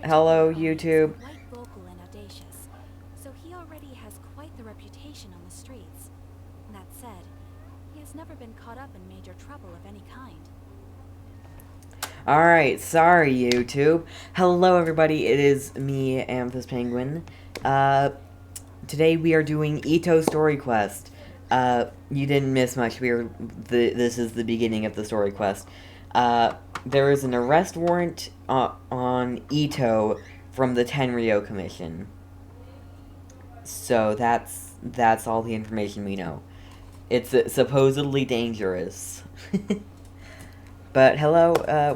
Hello, YouTube. Quite vocal and audacious, so he already has quite the reputation on the streets. That said, he has never been caught up in major trouble of any kind. Alright, sorry, YouTube. Hello, everybody. It is me, Amethyst Penguin. Today we are doing Itto Story Quest. You didn't miss much. This is the beginning of the story quest. There is an arrest warrant on Itto from the Tenryo Commission. So that's all the information we know. It's supposedly dangerous. But hello,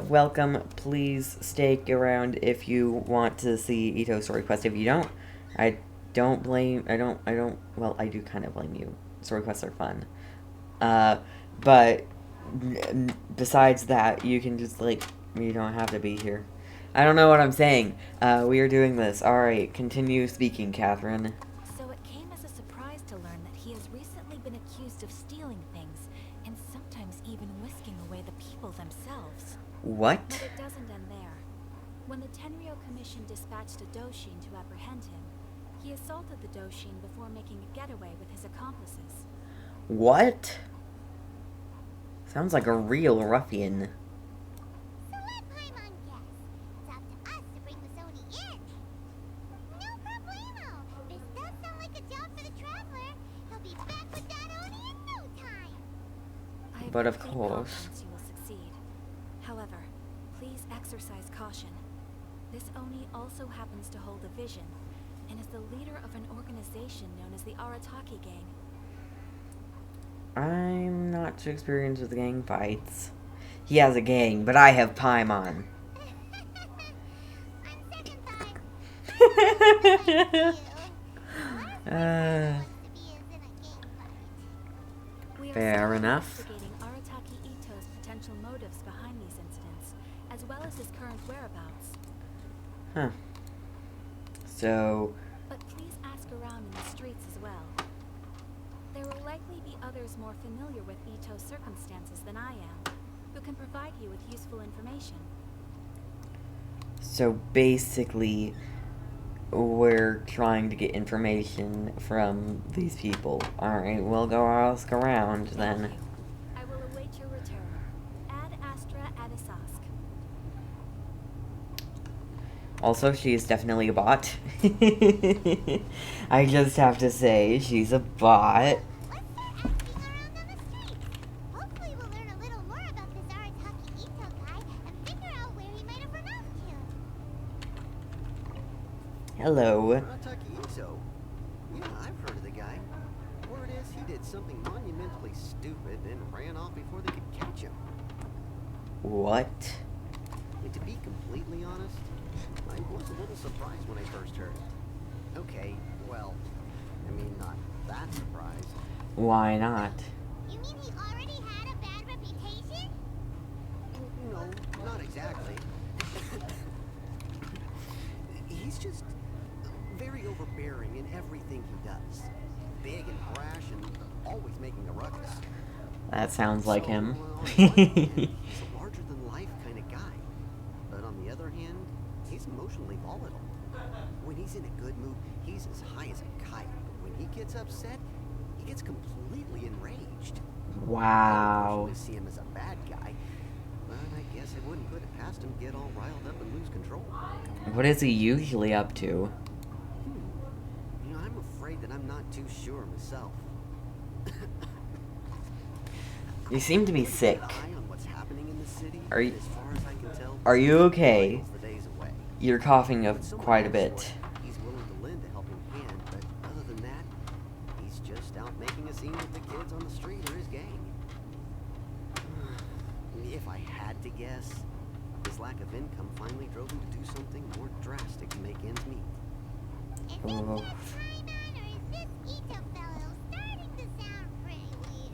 welcome. Please stick around if you want to see Itto's story quest. If you don't, I don't blame. Well, I do kind of blame you. Story quests are fun. But besides that, you can just you don't have to be here. I don't know what I'm saying. We are doing this. All right, continue speaking, Catherine. So it came as a surprise to learn that he has recently been accused of stealing things, and sometimes even whisking away the people themselves. What? But it doesn't end there. When the Tenryo Commission dispatched a Doshin to apprehend him, he assaulted the Doshin before making a getaway with his accomplices. What? Sounds like a real ruffian. So let Paimon guess. It's up to us to bring the Sony in. No problemo. This does sound like a job for the Traveler. He'll be back with that Oni in no time. But of I have course. confidence you will succeed. However, please exercise caution. This Oni also happens to hold a vision, and is the leader of an organization known as the Arataki gang. I'm not too experienced with gang fights. He has a gang, but I have Paimon. On second thought, We are Fair still enough. investigating Arataki Itto's potential motives behind these incidents, as well as his current whereabouts. Huh. So, But please ask around in the streets as well. There will likely be others more familiar with Itto's circumstances than I am, who can provide you with useful information. basically, we're trying to get information from these people. Alright, we'll go ask around then. Thank you. I will await your return. Ad Astra Adisask. Also, she is definitely a bot. I just have to say, she's a bot. let's start asking around on the streets. Hopefully we'll learn a little more about this Arataki Itto guy and figure out where he might have run off to. Hello. Arataki Itto? Yeah, I've heard of the guy. Word is he did something monumentally stupid and ran off before they could catch him. What? And to be completely honest, I was a little surprised when I first heard it. Okay, well, I mean, not that surprised. Why not? You mean he already had a bad reputation? No, not exactly. He's just very overbearing in everything he does. Big and brash and always making a ruckus. That sounds like him. On one hand, he's a larger-than-life kind of guy. But on the other hand, he's emotionally volatile. When he's in a good mood, he's as high as a kite. But when he gets upset, he gets completely enraged. Wow. I see him as a bad guy, but I guess I wouldn't put it past him to get all riled up and lose control. What is he usually up to? You know, I'm afraid that I'm not too sure myself. You seem to be sick. Keep an eye on what's happening in the city, Are you- as far as I can tell, Are you okay? whiles the days away. You're coughing When someone quite a asks bit. for it, he's willing to lend a helping hand, but other than that, he's just out making a scene with the kids on the street or his gang. If I had to guess, his lack of income finally drove him to do something more drastic to make ends meet. Is it Oh. just Paimon or is this Itto fellow starting to sound pretty weird?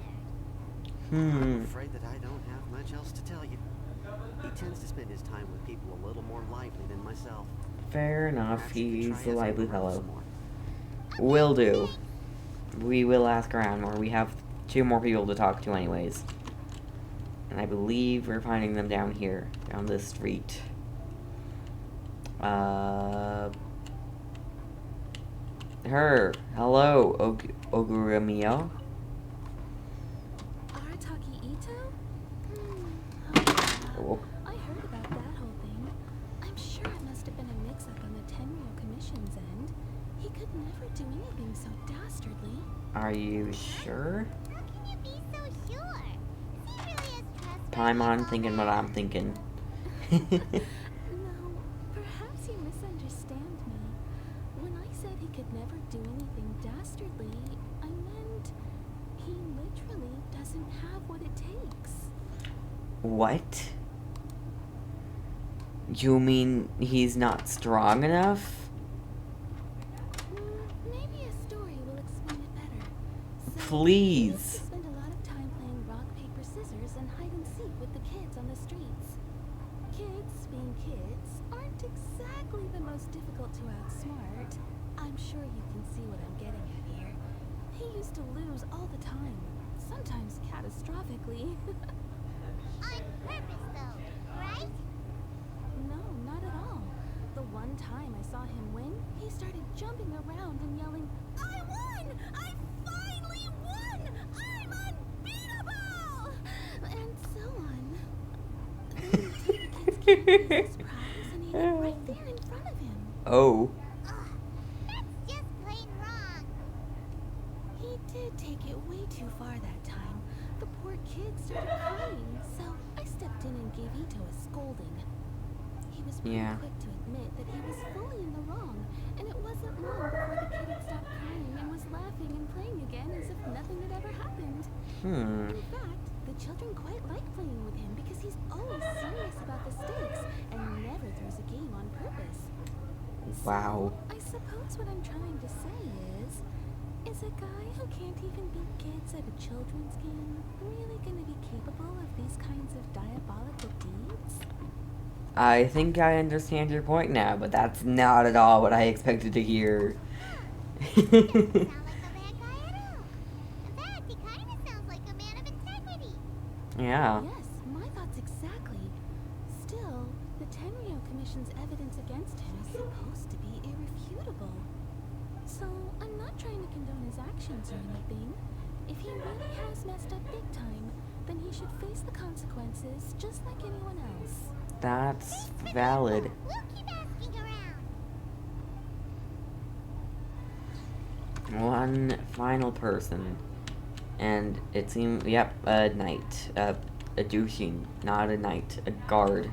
I'm afraid that I don't have much else to tell you. He tends to spend his time with people a little more lively than myself. Fair enough. Perhaps you could He's try a asking lively around fellow. some more. Will do. We will ask around more. We have 2 more people to talk to anyways. And I believe we're finding them down here. Down this street. Her. Hello, Ogurumio. Arataki Itto? Oh. I heard about that whole thing. I'm sure it must have been a mix-up on the Tenryou Commission's end. He could never do anything so dastardly. Are you sure? How can you be so sure? Is he really as trustworthy Paimon as thinking what I'm thinking. No, perhaps you misunderstand me. When I said he could never do anything dastardly, I meant he literally doesn't have what it takes. What? You mean he's not strong enough? Maybe a story will explain it better. So, Please. I used to spend a lot of time playing rock, paper, scissors, and hide and seek with the kids on the streets. Kids, being kids, aren't exactly the most difficult to outsmart. I'm sure you can see what I'm getting at here. He used to lose all the time, sometimes catastrophically. On purpose, though, right? No, not at all. The one time I saw him win, he started jumping around and yelling, "I won! I finally won! I'm unbeatable!" And so on. Then he'd take the kid's candy as his prize and eat it right there in front of him. Oh. Ugh, that's just plain wrong. He did take it way too far that time. The poor kid started crying, so I stepped in and gave Itto a scolding. He was pretty Yeah. quick to admit that he was fully in the wrong, and it wasn't long before the kid had stopped crying and was laughing and playing again as if nothing had ever happened. In fact, the children quite like playing with him because he's always serious about the stakes and never throws a game on purpose. Wow. So, I suppose what I'm trying to say is a guy who can't even beat kids at a children's game really gonna be capable of these kinds of diabolical deeds? I think I understand your point now, but that's not at all what I expected to hear. Doesn't sound like a bad guy at all. In fact, he kind of sounds like a man of integrity. Yeah. Yes, my thoughts exactly. Still, the Tenryou Commission's evidence against him is supposed to be irrefutable. So, I'm not trying to condone his actions or anything. If he really has messed up big time, then he should face the consequences just like anyone else. That's valid. We'll keep asking around. One final person. And it seems, yep, a knight. A douching, not a knight. A guard.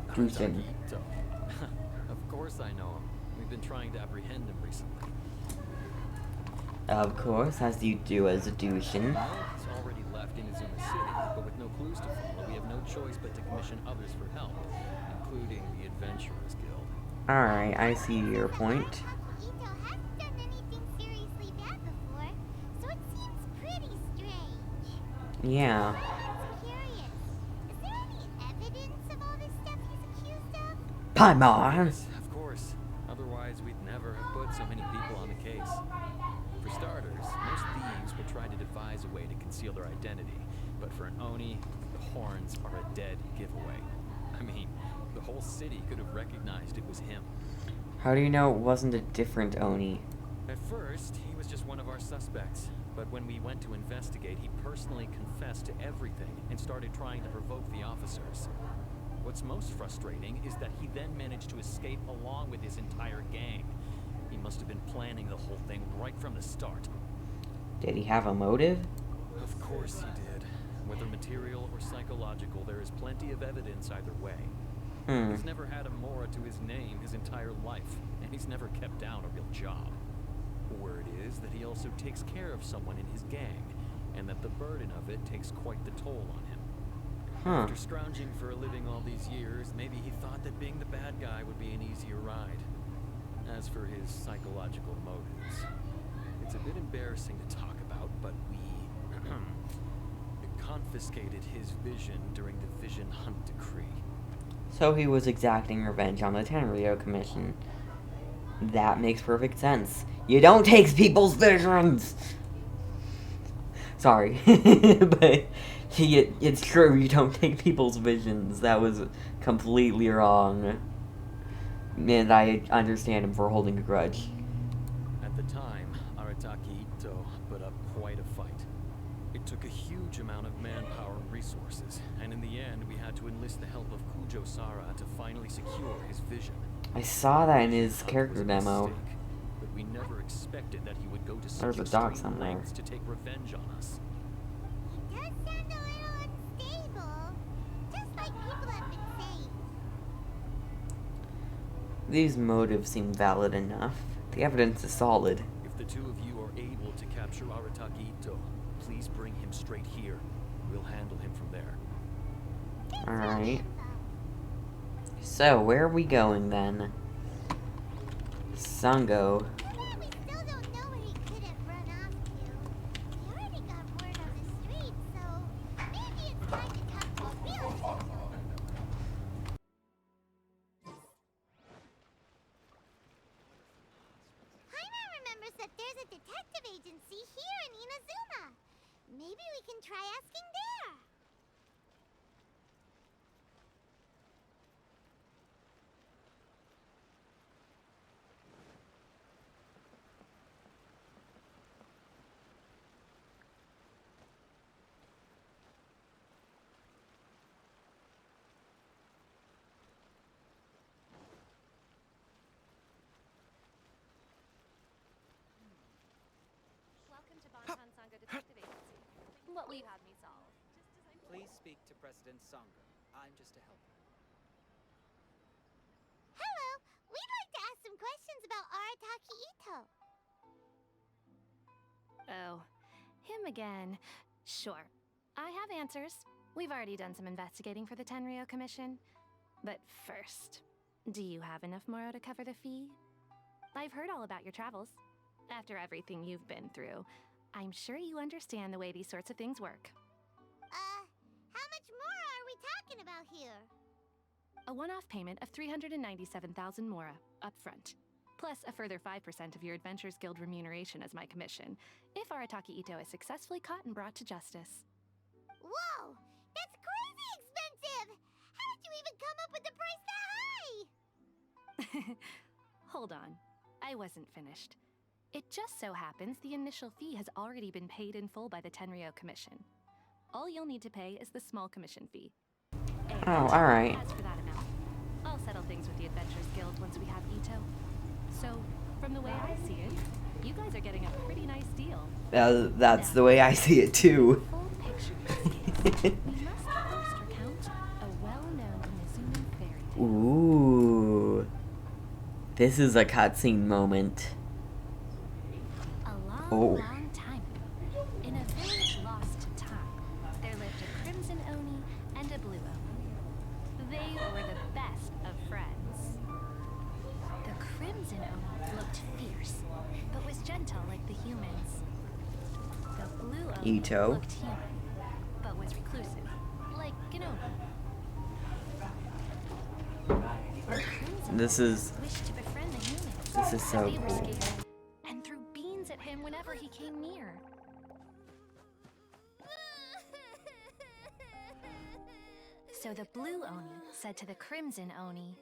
Crucian. Itto. Of course I know him. We've been trying to apprehend him recently. Of course, as you do as a douchin. Well, he's already left Inazuma City, but with no clues to follow, we have no choice but to commission others for help, including the Adventurers Guild. Alright, I see your point. Itto hasn't done anything seriously bad before, so it seems pretty strange. Yeah. I'm curious. Is there any evidence of all this stuff he's accused of? Paimon! Yes, of course. Otherwise, we'd never have put so many people on the case. For starters, most thieves will try to devise a way to conceal their identity, but for an Oni, the horns are a dead giveaway. I mean, the whole city could have recognized it was him. How do you know it wasn't a different Oni? At first, he was just one of our suspects, but when we went to investigate, he personally confessed to everything and started trying to provoke the officers. What's most frustrating is that he then managed to escape along with his entire gang. He must have been planning the whole thing right from the start. Did he have a motive? Of course he did. Whether material or psychological, there is plenty of evidence either way. He's never had a Mora to his name his entire life, and he's never kept down a real job. Word is that he also takes care of someone in his gang, and that the burden of it takes quite the toll on him. After scrounging for a living all these years, maybe he thought that being the bad guy would be an easier ride. As for his psychological motives, it's a bit embarrassing to talk about, but we confiscated his vision during the Vision Hunt Decree. So he was exacting revenge on the Tenryou Commission. That makes perfect sense. You don't take people's visions! Sorry. But it's true, you don't take people's visions. That was completely wrong. And I understand him for holding a grudge. time, Arataki Itto put up quite a fight. It took a huge amount of manpower and resources, and in the end we had to enlist the help of Kujo Sara to finally secure his vision. I saw that in his It was character a demo. mistake, but we never expected that he would go to such There's a dog extreme somewhere. lengths to take revenge on us. He does sound a little unstable, just like people have been saying. These motives seem valid enough. The evidence is solid. If the two of you are able to capture Arataki Itto, please bring him straight here. We'll handle him from there. Alright. So, where are we going then? Sango. Yeah, we still don't know where he could have run off to. We already got word on the street, so maybe it's time to talk to a real official. Paimon remembers that there's a detective agency here in Inazuma. Maybe we can try asking there. Welcome to Bonton Sangha Detective Agency. What will you have me solve? Please speak to President Sangha. I'm just a helper. Hello, we'd like to ask some questions about Arataki Itto. Oh, him again. Sure. I have answers. We've already done some investigating for the Tenryo Commission. But first, do you have enough moro to cover the fee? I've heard all about your travels. After everything you've been through, I'm sure you understand the way these sorts of things work. How much more are we talking about here? A one-off payment of 397,000 mora, up front. Plus a further 5% of your Adventures Guild remuneration as my commission, if Arataki Itto is successfully caught and brought to justice. Whoa! That's crazy expensive! How did you even come up with the price that high? Hold on. I wasn't finished. It just so happens the initial fee has already been paid in full by the Tenryo Commission. All you'll need to pay is the small commission fee. And Oh, alright. as for that amount, I'll settle things with the Adventures Guild once we have Itto. So, from the way I see it, you guys are getting a pretty nice deal. That's the way I see it too. Full picture in this case, we must first recount a well-known Mizuno fairy tale. Ooh. This is a cutscene moment. A long, Oh. long time ago, in a village lost to time, there lived a crimson oni and a blue oni. They were the best of friends. The crimson oni looked fierce, but was gentle like the humans. The blue oni Itto. looked human, but was reclusive, like an oni. The crimson This is wished to befriend the humans. this is so They were cool. scared and threw beans at him whenever he came near. So the blue oni said to the crimson oni,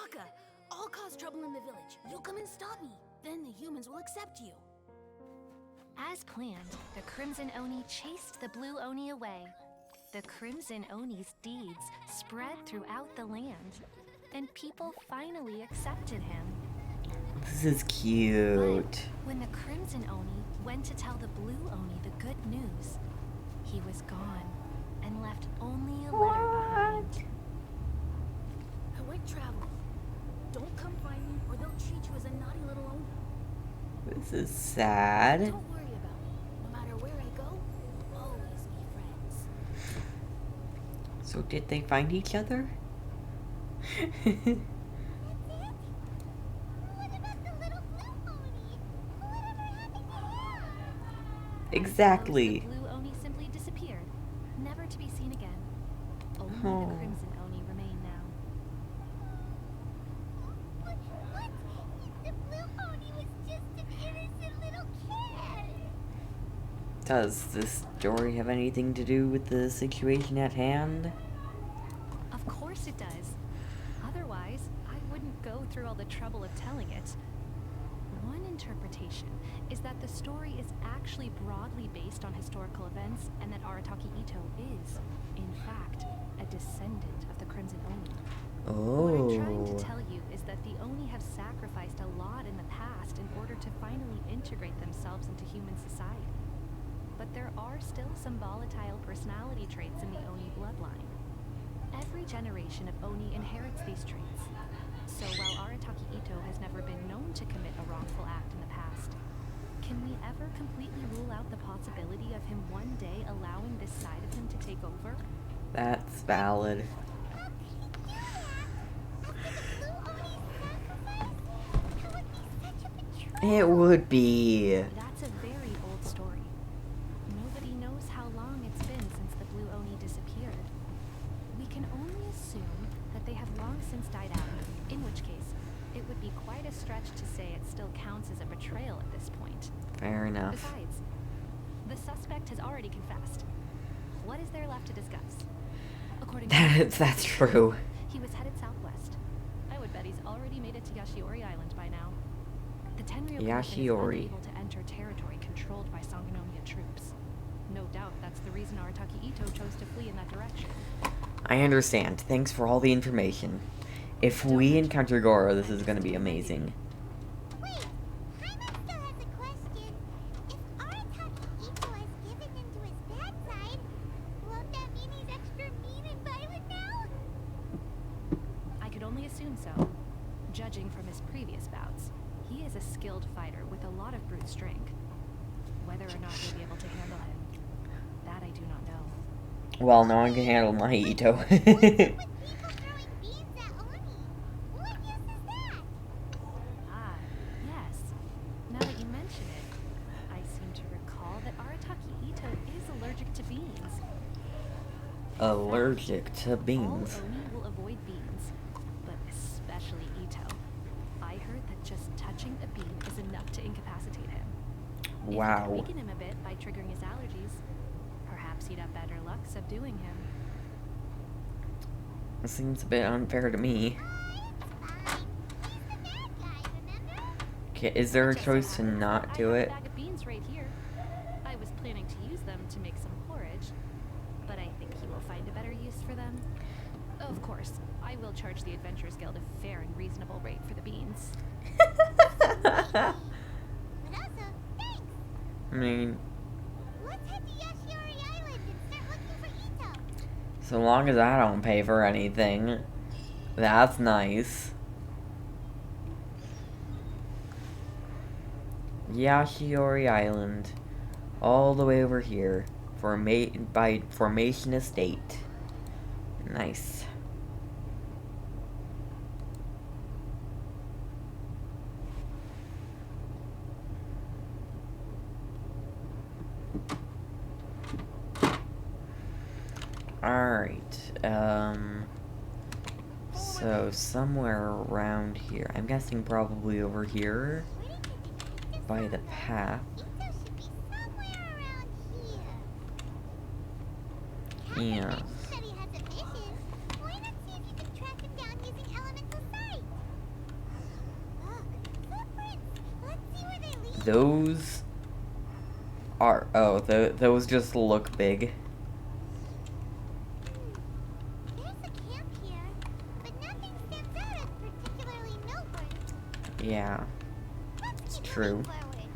Akka, I'll cause trouble in the village. You come and stop me. Then the humans will accept you. as planned, the crimson oni chased the blue oni away. The crimson oni's deeds spread throughout the land, and people finally accepted him. This is cute. But when the crimson oni went to tell the blue oni the good news, he was gone and left only a letter behind. I went traveling. Don't come find me, or they'll treat you as a naughty little oni. This is sad. Don't worry about me. No matter where I go, we'll always be friends. So did they find each other? That's it? What about the little blue pony? Whatever happened to him? Exactly. The blue oni simply disappeared, never to be seen again. Only Oh. the crimson oni remain now. What? The blue pony was just an innocent little kid. Does this story have anything to do with the situation at hand? Of course it does. Otherwise, I wouldn't go through all the trouble of telling it. One interpretation is that the story is actually broadly based on historical events and that Arataki Itto is, in fact, a descendant of the Crimson Oni. What I'm trying to Oh. tell you is that the Oni have sacrificed a lot in the past in order to finally integrate themselves into human society. But there are still some volatile personality traits in the Oni bloodline. Every generation of Oni inherits these traits. So while Arataki Itto has never been known to commit a wrongful act in the past, can we ever completely rule out the possibility of him one day allowing this side of him to take over? That's valid. It would be. That's a very old story. Nobody knows how long it's been since the Blue Oni disappeared. We can only assume that they have long since died out, in which case, it would be quite a stretch to say it still counts as a betrayal at this point. Fair enough. Besides, the suspect has already confessed. What is there left to discuss? According to That's true. he was headed southwest. I would bet he's already made it to Yashiori Island by now. The Tenryo Commission is Yashiori. unable to enter territory controlled by Sangonomiya troops. No doubt that's the reason Arataki Itto chose to flee in that direction. I understand. Thanks for all the information. If we encounter Goro, this is gonna be amazing. Wait, Paimon still has a question. If Arataki Itto has given into his bad side, won't that mean he's extra mean and violent now? I could only assume so. Judging from his previous bouts, he is a skilled fighter with a lot of brute strength. Whether or not you'll be able to handle him, that I do not know. Well, no one can handle my Itto. With people throwing beans at Oni, what use is that? Ah, yes. Now that you mention it, I seem to recall that Arataki Itto is allergic to beans. Allergic to beans. All Oni will avoid beans, but especially Itto. I heard that just touching a bean is enough to incapacitate him. If you Wow. could weaken him a bit by triggering his allergies, perhaps he'd have better luck subduing him. It seems a bit unfair to me. Fine. He's the bad guy, remember? Okay, is there a Just so choice to happens not that do I it? have a bag of beans right here. I was planning to use them to make some porridge, but I think he will find a better use for them. Of course, I will charge the Adventurers Guild a fair and reasonable rate for the beans. But also, thanks! I mean, Let's head to Yashiori Island and start looking for Itto. so long as I don't pay for anything, that's nice. Yashiori Island, all the way over here, by Formation Estate. Nice. Alright, so somewhere around here. I'm guessing probably over here, Where did you think this by the was? path. Itto should be somewhere around here. Yeah. Captain said he has a mission. Why not see if you can track him down using elemental sight? Look, footprints. Let's see where they lead. Those are, those just look big. There's a camp here, but nothing stands out as particularly noteworthy. Yeah, Let's it's keep true. moving forward.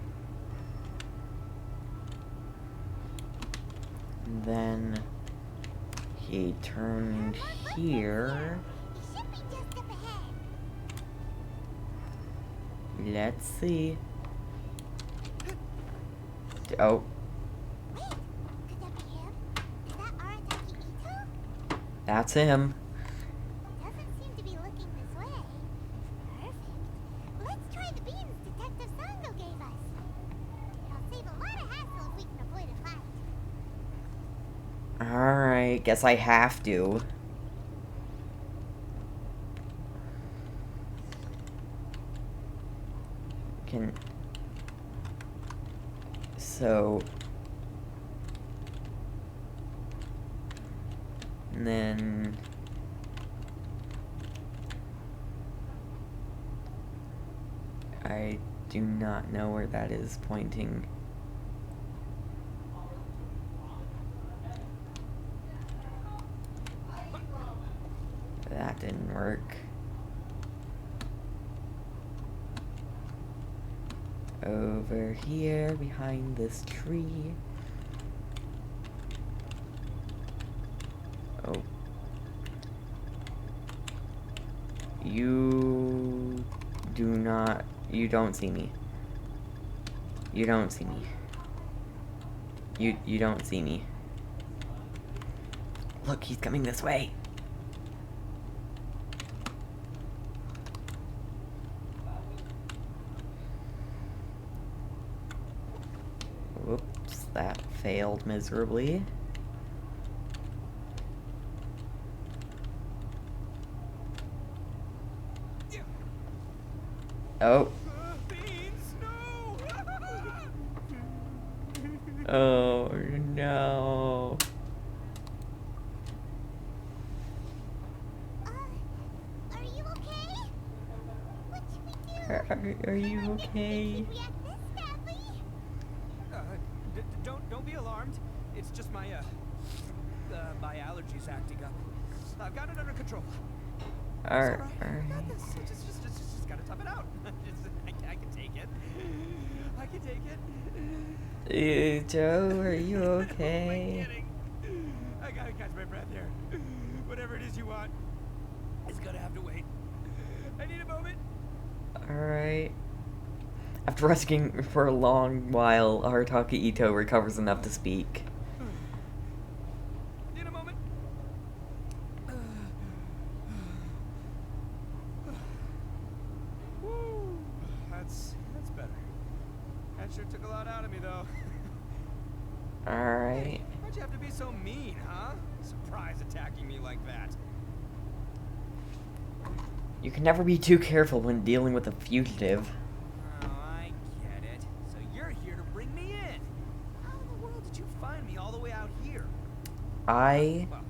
Then he turned here. He should be just up ahead. Let's see. Oh, Wait, could that be him? Is that Arataki Itto? that's him. Doesn't seem to be looking this way. Perfect. Let's try the beans Detective Sango gave us. It'll save a lot of hassle if we can avoid a fight. Alright, guess I have to. Can... So... And then... I do not know where that is pointing. That didn't work. Over here, behind this tree. Oh. You don't see me. You don't see me. You don't see me. Look, he's coming this way. Whoops, that failed miserably. Oh. Oh no. Are you okay? What should we do? Are you okay? Did we act this badly? Don't be alarmed. It's just my my allergies acting up. I've got it under control. Alright. Just gotta tough it out. I can take it. I can take it. Joe, are you Who am I okay? kidding? I gotta catch my breath here. Whatever it is you want, it's gonna have to wait. I need a moment. Alright. After resting for a long while, Arataki Itto recovers enough to speak. Need a moment. Woo. That's better. That sure took a lot out of me, though. Alright. Why'd you have to be so mean, huh? Surprise attacking me like that. You can never be too careful when dealing with a fugitive. Oh, I get it. So you're here to bring me in. How in the world did you find me all the way out here? I Well,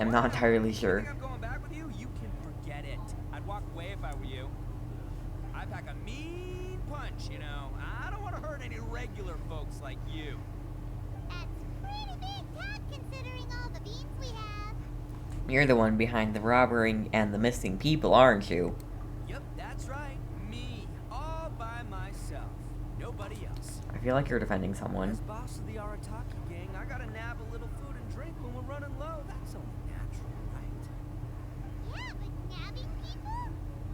am not entirely you sure. think I'm going back with you? You can forget it. I'd walk away if I were you. I pack a mean punch, you know. I don't want to hurt any regular folks like you. That's pretty big talk considering all the beans we have. You're the one behind the robbery and the missing people, aren't you? Yep, that's right. Me. All by myself. Nobody else. I feel like you're defending As someone. boss of the Arataki gang, I gotta nab a little food and drink when we're running low. That's only natural, right? Yeah, but nabbing people?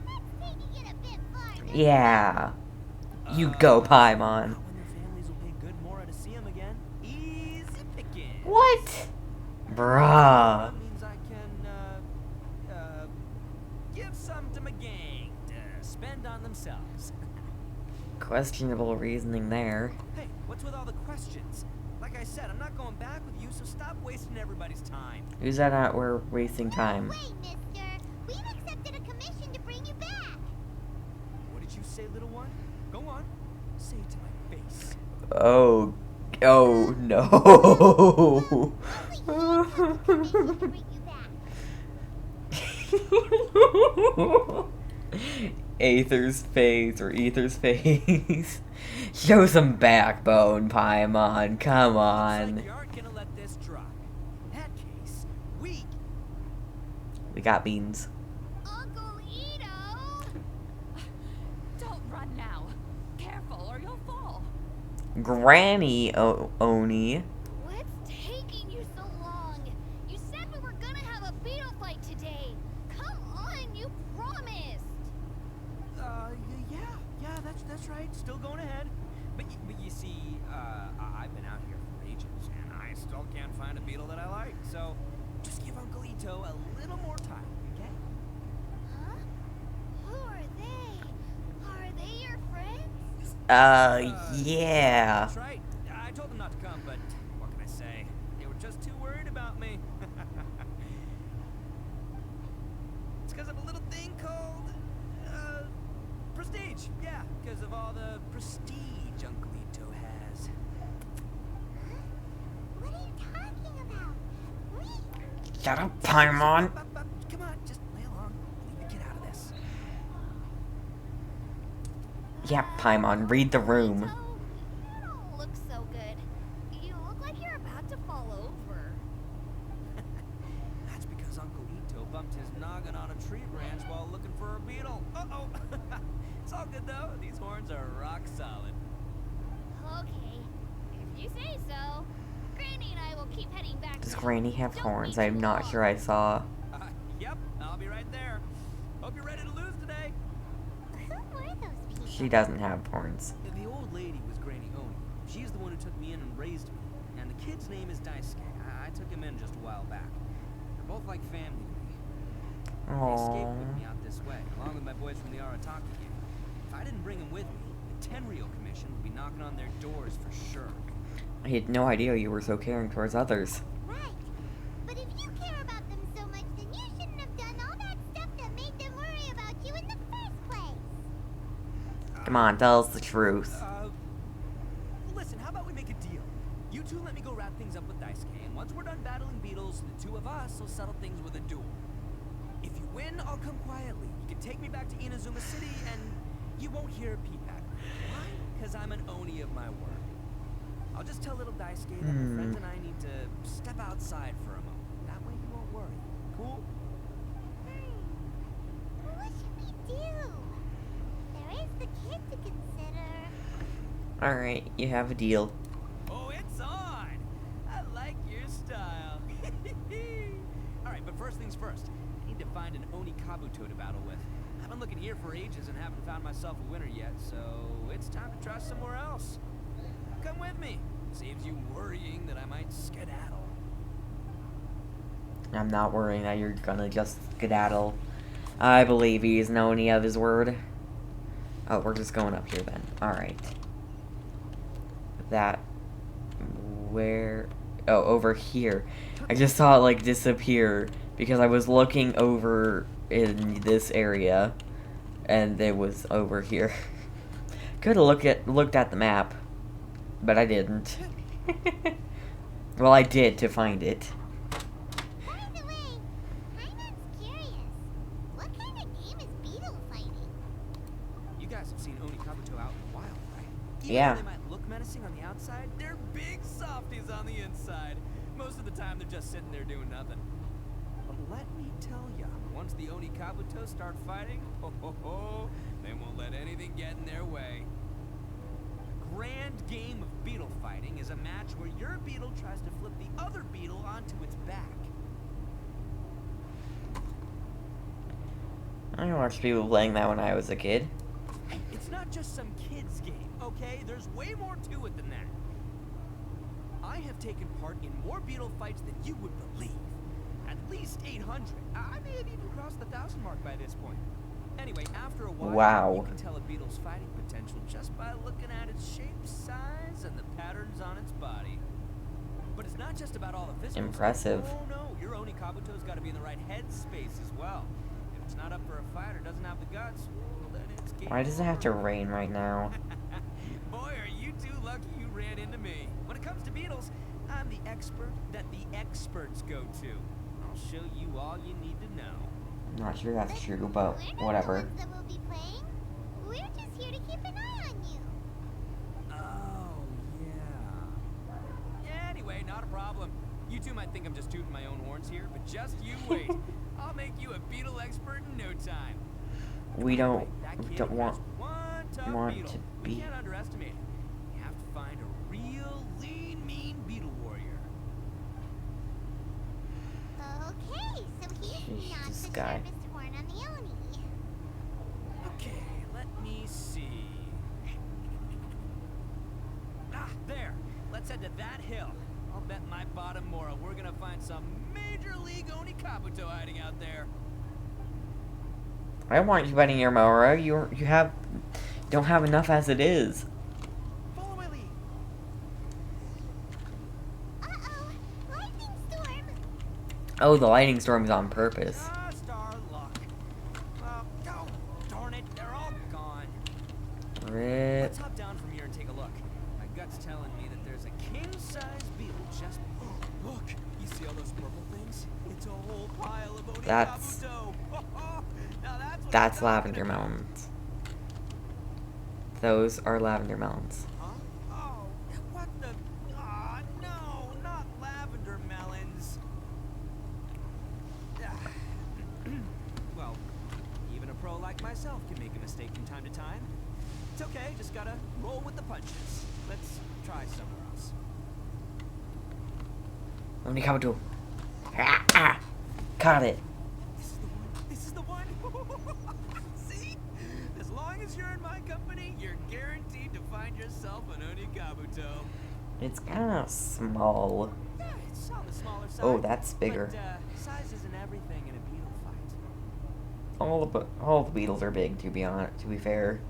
That's taking it a bit far. Yeah. You go, Paimon. Not when their families will pay good more to see them again. Easy picking. What? Bruh. That means I can, give some to my gang to spend on themselves. Questionable reasoning there. Hey, what's with all the questions? Like I said, I'm not going back with you, so stop wasting everybody's time. Who's that at? We're wasting time. Wait, mister. We've accepted a commission to bring you back. What did you say, little one? Go on. Say it to my face. Oh no. Only he has the commission to bring you back. Aether's face, or Ether's face. Show some backbone, Paimon. Come Looks on. like you aren't gonna let this drop. In that case, we We got beans. Uncle Itto. Don't run now. Careful or you'll fall. Granny Oni. What's taking you so long? You said we were gonna have a beetle fight today. Come on, you promised. yeah, that's right. Still going ahead. But you see, I've been out here for ages, and I still can't find a beetle that I like. So just give Uncle Itto a little more time, okay? Huh? Who are they? Are they your friends? Yeah. That's right. I told them not to come, but what can I say? They were just too worried about me. It's because of a little thing called, prestige. Yeah, because of all the prestige Uncle Itto has. What are you talking about? We... Shut up, Paimon. Come on, just play along. Leave the kid out of this. Yeah, Paimon, read the room. Itto, you don't look so good. You look like you're about to fall over. That's because Uncle Itto bumped his noggin on a tree branch while looking for a beetle. Uh-oh. It's all good, though. These horns are rock solid. Okay, if you say so. Granny and I will keep heading back. Does now. Granny have Don't horns? be I'm too not long. sure I saw. Yep, I'll be right there. Hope you're ready to lose today. Who were those people? She doesn't have horns. The old lady was Granny Oni. She's the one who took me in and raised me. And the kid's name is Daisuke. I took him in just a while back. They're both like family to me. They escaped with Aww. me out this way, along with my boys from the Arataki gang. If I didn't bring them with me, the Tenryou Commission would be knocking on their doors for sure. I had no idea you were so caring towards others. Right. But if you care about them so much, then you shouldn't have done all that stuff that made them worry about you in the first place. Come on, tell us the truth. Listen, how about we make a deal? You two let me go wrap things up with Daisuke, and once we're done battling beetles, the two of us will settle things with a duel. If you win, I'll come quietly. You can take me back to Inazuma City, and you won't hear a peep at me. Why? Because I'm an Oni of my word. I'll just tell little Daisuke that my friends and I need to step outside for a moment. That way you won't worry. Cool? What should we do? There is the kid to consider. Alright, you have a deal. Oh, it's on! I like your style. Alright, but first things first. I need to find an Oni Kabuto to battle with. I've been looking here for ages and haven't found myself a winner yet, so it's time to try somewhere else. Come with me. Saves you worrying that I might skedaddle. I'm not worrying that you're gonna just skedaddle. I believe he's an Oni of his word. Oh, we're just going up here then. Alright. That... Where... Oh, over here. I just saw it, like, disappear because I was looking over in this area and it was over here. Could've looked at the map, but I didn't. Well, I did to find it. By the way, Paimon's curious. What kind of game is Beetle fighting? You guys have seen Oni Kabuto out in the wild, right? Even Yeah. though they might look menacing on the outside, they're big softies on the inside. Most of the time, they're just sitting there doing nothing. But let me tell ya, once the Oni Kabuto start fighting, they won't let anything get in their way. The grand game of beetle fighting is a match where your beetle tries to flip the other beetle onto its back. I watched people playing that when I was a kid. It's not just some kid's game, okay? There's way more to it than that. I have taken part in more beetle fights than you would believe. At least 800. I may have even crossed the 1,000 mark by this point. Anyway, after a while, Wow. you can tell a beetle's fighting potential just by looking at its shape, size, and the patterns on its body. But it's not just about all the physical Impressive. stuff. Oh no, your Oni Kabuto's got to be in the right headspace as well. If it's not up for a fight or doesn't have the guts, well, then it's game Why does it have to over. rain right now? Boy, are you two lucky you ran into me. When it comes to beetles, I'm the expert that the experts go to. I'll show you all you need to know. I'm not sure that's true, but We're not whatever. the ones that will be playing. We're just here to keep an eye on you. Oh, yeah. Anyway, not a problem. You two might think I'm just tooting my own horns here, but just you wait. I'll make you a beetle expert in no time. We don't Right, that kid don't want has one tough want beetle. to We be- can't underestimate him. You have to find a real lean, mean beetle warrior. Okay, so he's Jeez, not this the guy. sharpest horn on the Oni. Okay, let me see. Ah, there. Let's head to that hill. I'll bet my bottom Mora we're gonna find some major league Oni Kabuto hiding out there. I want you betting your Mora. You don't have enough as it is. Follow my lead. Uh-oh, lightning storm. Oh, the lightning storm's on purpose. Ah, star luck. Go. Darn it, they're all gone. Rip. Let's hop down from here and take a look. My gut's telling me that there's a king-size beetle just... Look, you see all those purple things? It's a whole pile of Oni That's- Kabuto. Now that's what That's I'm talking Lavender about. Mountains. Those are lavender melons. Huh? Oh, what the? Ah, no, not lavender melons. Well, even a pro like myself can make a mistake from time to time. It's okay, just gotta roll with the punches. Let's try somewhere else. Only Kabuto. Caught it. This is the one. This is the one. See? As long as you're in my company, you're guaranteed to find yourself an Onikabuto. It's kind of small. Yeah, it's on the smaller side. Oh, that's bigger. But, size isn't everything in a beetle fight. All the beetles are big, to be honest. To be fair,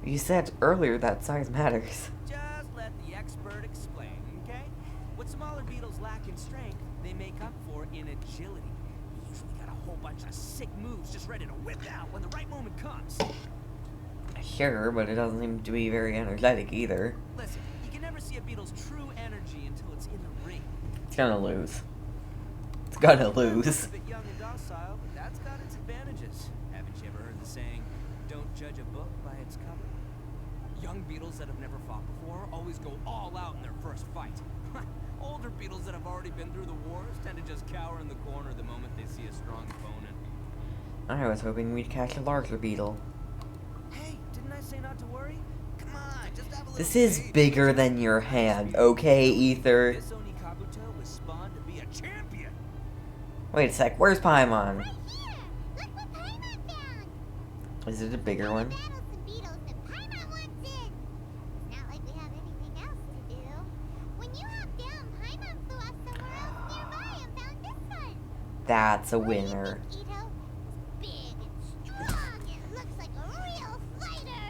you said earlier that size matters. Just let the expert explain, okay? What smaller beetles lack in strength, they make up for in agility. You usually got a whole bunch of sick moves just ready to whip out when the right moment comes. Sure, but it doesn't seem to be very energetic either. Listen, you can never see a beetle's true energy until it's in the ring. It's gonna lose. It's gonna lose. It's a bit young and docile, but that's got its advantages. Haven't you ever heard the saying, don't judge a book by its cover? Young beetles that have never fought before always go all out in their first fight. Older beetles that have already been through the wars tend to just cower in the corner the moment they see a strong opponent. I was hoping we'd catch a larger beetle. Hey, didn't I say not to worry? Come on, just have a little This is faith. bigger than your hand, okay, Ether? This Onikabuto was spawned to be a champion. Wait a sec, where's Paimon? Right here! Look what Paimon found! Is it a bigger one? Battles some beetles that Paimon wants in! It's not like we have anything else to do. When you hopped down, Paimon flew off somewhere else nearby and found this one. That's a What do you winner. think, Itto? It's big and strong and looks like a real fighter.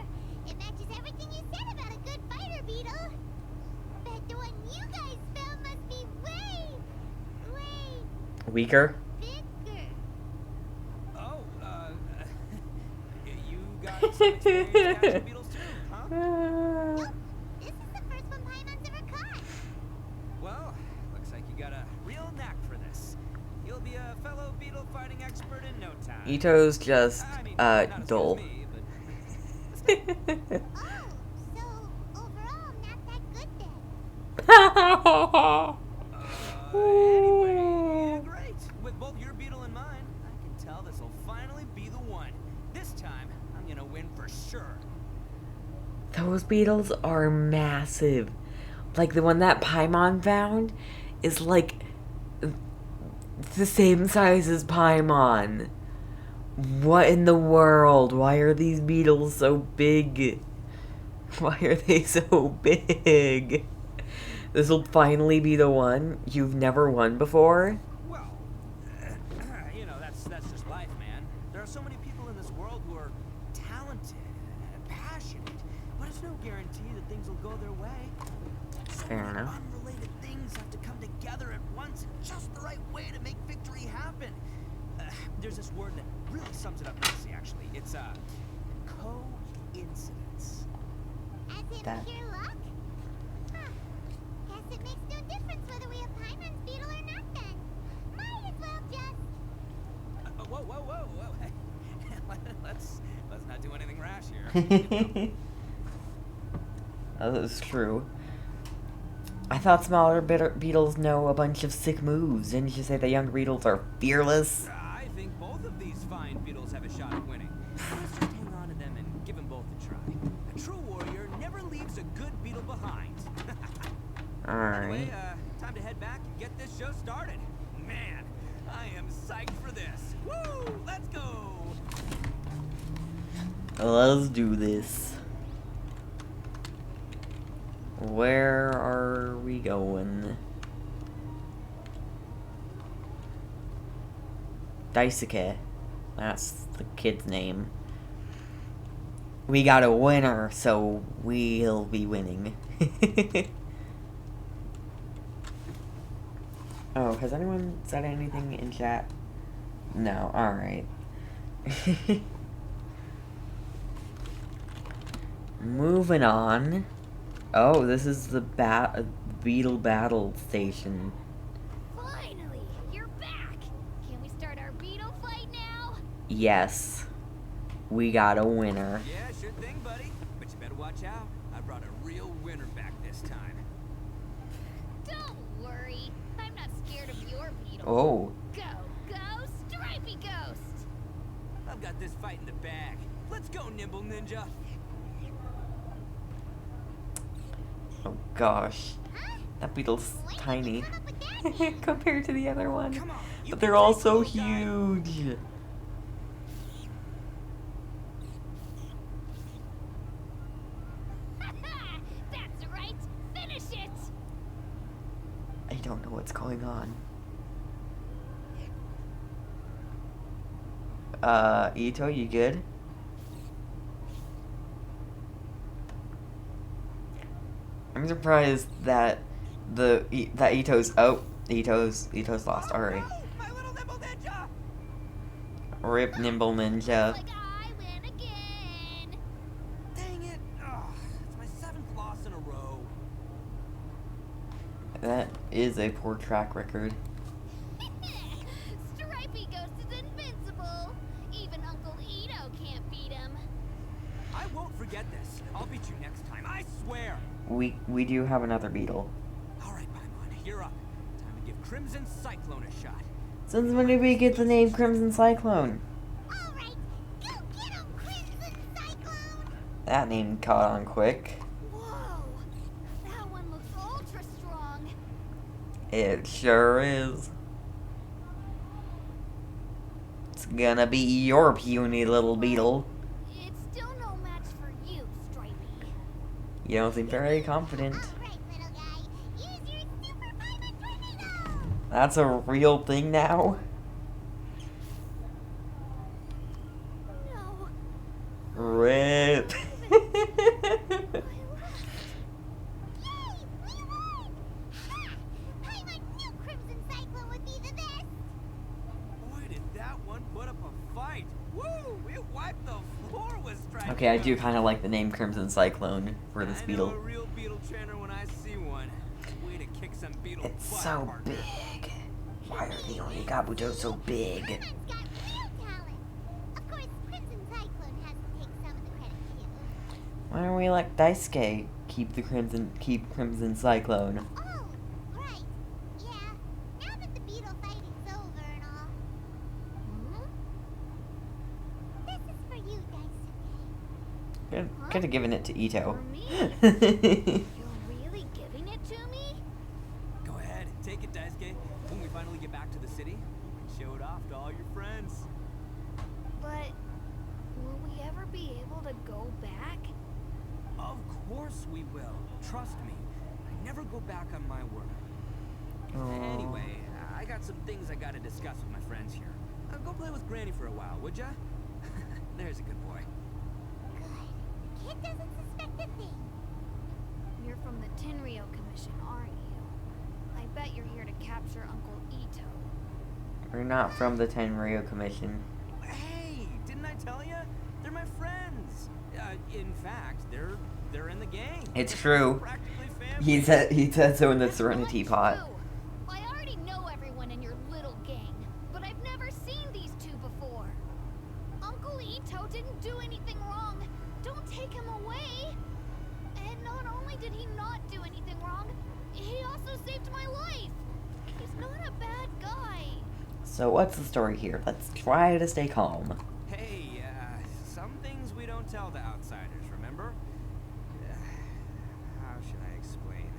It matches everything you said about a good fighter, Beetle. Bet the one you guys found must be way Weaker? bigger. Oh, you got some experience catching beetles too, huh? Nope. This is the first one Paimon's ever caught. Well, looks like you got a real knack for this. You'll be a fellow beetle fighting expert in no time. Ito's just, I mean, not as good dull. as me, but Oh, so overall, not that good then. anyway, yeah, great. With both your beetle and mine, I can tell this will finally be the one. This time, I'm gonna win for sure. Those beetles are massive. Like the one that Paimon found is like the same size as Paimon. What in the world? Why are these beetles so big? Why are they so big? This will finally be the one you've never won before? Well, that's just life, man. There are so many people in this world who are talented and passionate, but it's no guarantee that things will go their way. So Fair many enough. unrelated things have to come together at once in just the right way to make victory happen. There's this word that really sums it up nicely, actually. It's coincidence. As in That- pure luck? Huh. Guess it makes no difference whether we have Paimon's beetle or not then. Might as well just... Whoa. let's not do anything rash here. That is true. I thought smaller beetles know a bunch of sick moves. Didn't you say the young beetles are fearless? I think both of these fine beetles have a shot at winning. Let's just hang on to them and give them both a try. A true warrior never leaves a good beetle behind. Alright. Anyway, time to head back and get this show started. Man, I am psyched for this. Woo! Let's go! Let's do this. Where are we going? Daisuke. That's the kid's name. We got a winner, so we'll be winning. Oh, has anyone said anything in chat? No, alright. Moving on. Oh, this is the Beetle battle station. Finally, you're back. Can we start our beetle fight now? Yes. We got a winner. Yeah, sure thing, buddy. But you better better watch out. I brought a real winner back this time. Don't worry. I'm not scared of your Beetle. Oh. Go, Stripey Ghost! I've got this fight in the bag. Let's go, Nimble Ninja. Oh gosh. That beetle's tiny compared to the other one. Come on, you But can they're all take so it, little guy. huge. That's right. Finish it! I don't know what's going on. Itto, you good? I'm surprised that Itto's lost. Alright. Oh, my little Nimble Ninja! Rip Nimble Ninja. Like I win again. Dang it! Ugh, it's my 7th loss in a row. That is a poor track record. Stripey Ghost is invincible. Even Uncle Itto can't beat him. I won't forget this. I'll beat you next time, I swear! We do have another beetle. Alright, Paimon, you're up. Time to give Crimson Cyclone a shot. Since when did we get the name Crimson Cyclone? All right, go get him, Crimson Cyclone! That name caught on quick. Whoa, that one looks ultra strong. It sure is. It's gonna be your puny little beetle. It's still no match for you, Stripey. You don't seem very confident. All right, little guy, use your super Paimon tornado! That's a real thing now? No, Rip. I lost. Yay, we won! Ha! Paimon knew Crimson Cyclone would be the best. Boy, did that one put up a fight. Woo! It wiped the floor with Stripey. Okay, I do kind of like the name Crimson Cyclone for this I know beetle. a real beetle trainer when I see one. Way to kick some beetle It's butt, so partner. big. Why are the Onikabuto so big? Paimon's got real talent. Of course, Crimson Cyclone has to take some of the credit too. Why don't we let Daisuke keep Crimson Cyclone? Oh, right. Yeah. Now that the beetle fighting's over and all. This is for you, Daisuke. Could have given it to Itto. For me? You're really giving it to me? Go ahead, take it, Daisuke. When we finally get back to the city, you can show it off to all your friends. But will we ever be able to go back? Of course we will. Trust me. I never go back on my word. Aw. Anyway, I got some things I gotta discuss with my friends here. Go play with Granny for a while, would ya? There's a good boy. Good. Kid doesn't suspect a thing. You're from the Tenryou Commission, aren't you? I bet you're here to capture Uncle Itto. We're not from the Tenryou Commission. Hey, didn't I tell ya? They're my friends. In fact, they're in the gang. It's true. Practically family. He said so in the That's Serenity not Pot. true. I already know everyone in your little gang, but I've never seen these two before. Uncle Itto didn't do anything wrong. Don't take him away. And not only did he not do anything wrong, he also saved my life. He's not a bad guy. So what's the story here? Let's try to stay calm. Hey, some things we don't tell to outsiders, remember? How should I explain?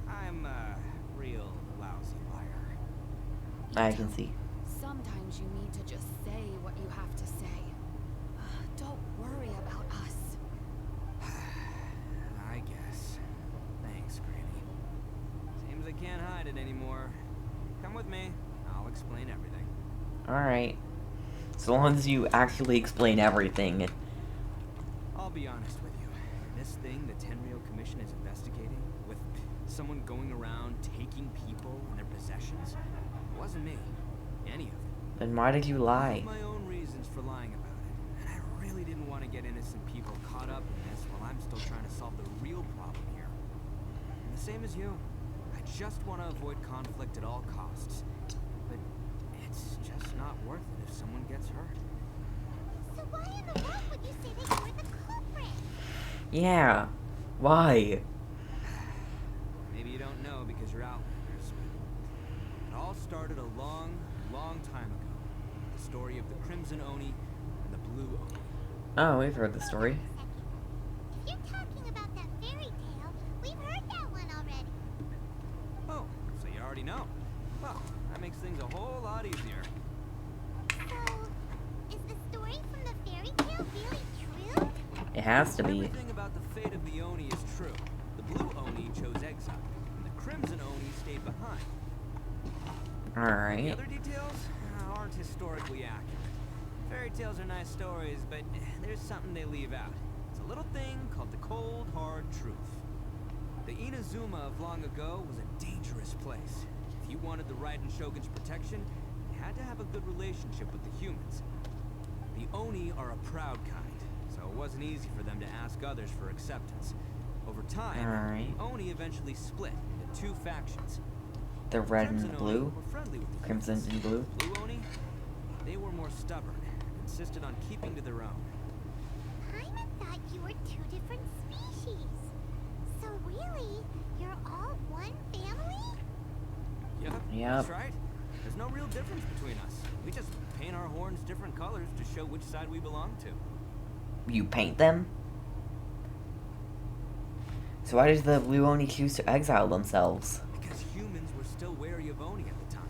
I'm a real lousy liar. I can see. Sometimes you need to just say what you have to say. Don't worry about us. I guess. Thanks, Granny. Seems I can't hide it anymore. Come with me. I'll explain everything. Alright. So long as you actually explain everything. I'll be honest with you. This thing the Tenryou Commission is investigating, with someone going around taking people and their possessions, it wasn't me. Any of it. Then why did you I lie? have my own reasons for lying about it, and I really didn't want to get innocent people caught up in this while I'm still trying to solve the real problem here. And the same as you. I just want to avoid conflict at all costs. But it's just not worth it if someone gets hurt. So why in the world would you say that you were the culprit? Yeah. Why? Maybe you don't know because you're outlanders, but it all started a long, long time ago. The story of the Crimson Oni and the Blue Oni. Oh, we've heard the story. If you're talking about that fairy tale, we've heard that one already. Oh, so you already know. Well, that makes things a whole lot easier. So, is the story from the fairy tale really true? It has to be. Everything about the fate of the Oni is true. The Blue Oni chose exile, and the Crimson Oni stayed behind. The Alright. other details aren't historically accurate. Fairy tales are nice stories, but there's something they leave out. It's a little thing called the cold, hard truth. The Inazuma of long ago was a dangerous place. If you wanted the Raiden Shogun's protection, you had to have a good relationship with the humans. The Oni are a proud kind, so it wasn't easy for them to ask others for acceptance. Over time, the Oni eventually split into two factions. The red Crimson and Oni blue? were friendly with the Crimson humans. and blue? Blue Oni, they were more stubborn, insisted on keeping to their own. Paimon thought you were two different species. So really, you're all one family? Yep, Yep. that's right. There's no real difference between us. We just paint our horns different colors to show which side we belong to. You paint them? So why does the Blue Oni choose to exile themselves? Because humans were still wary of Oni at the time.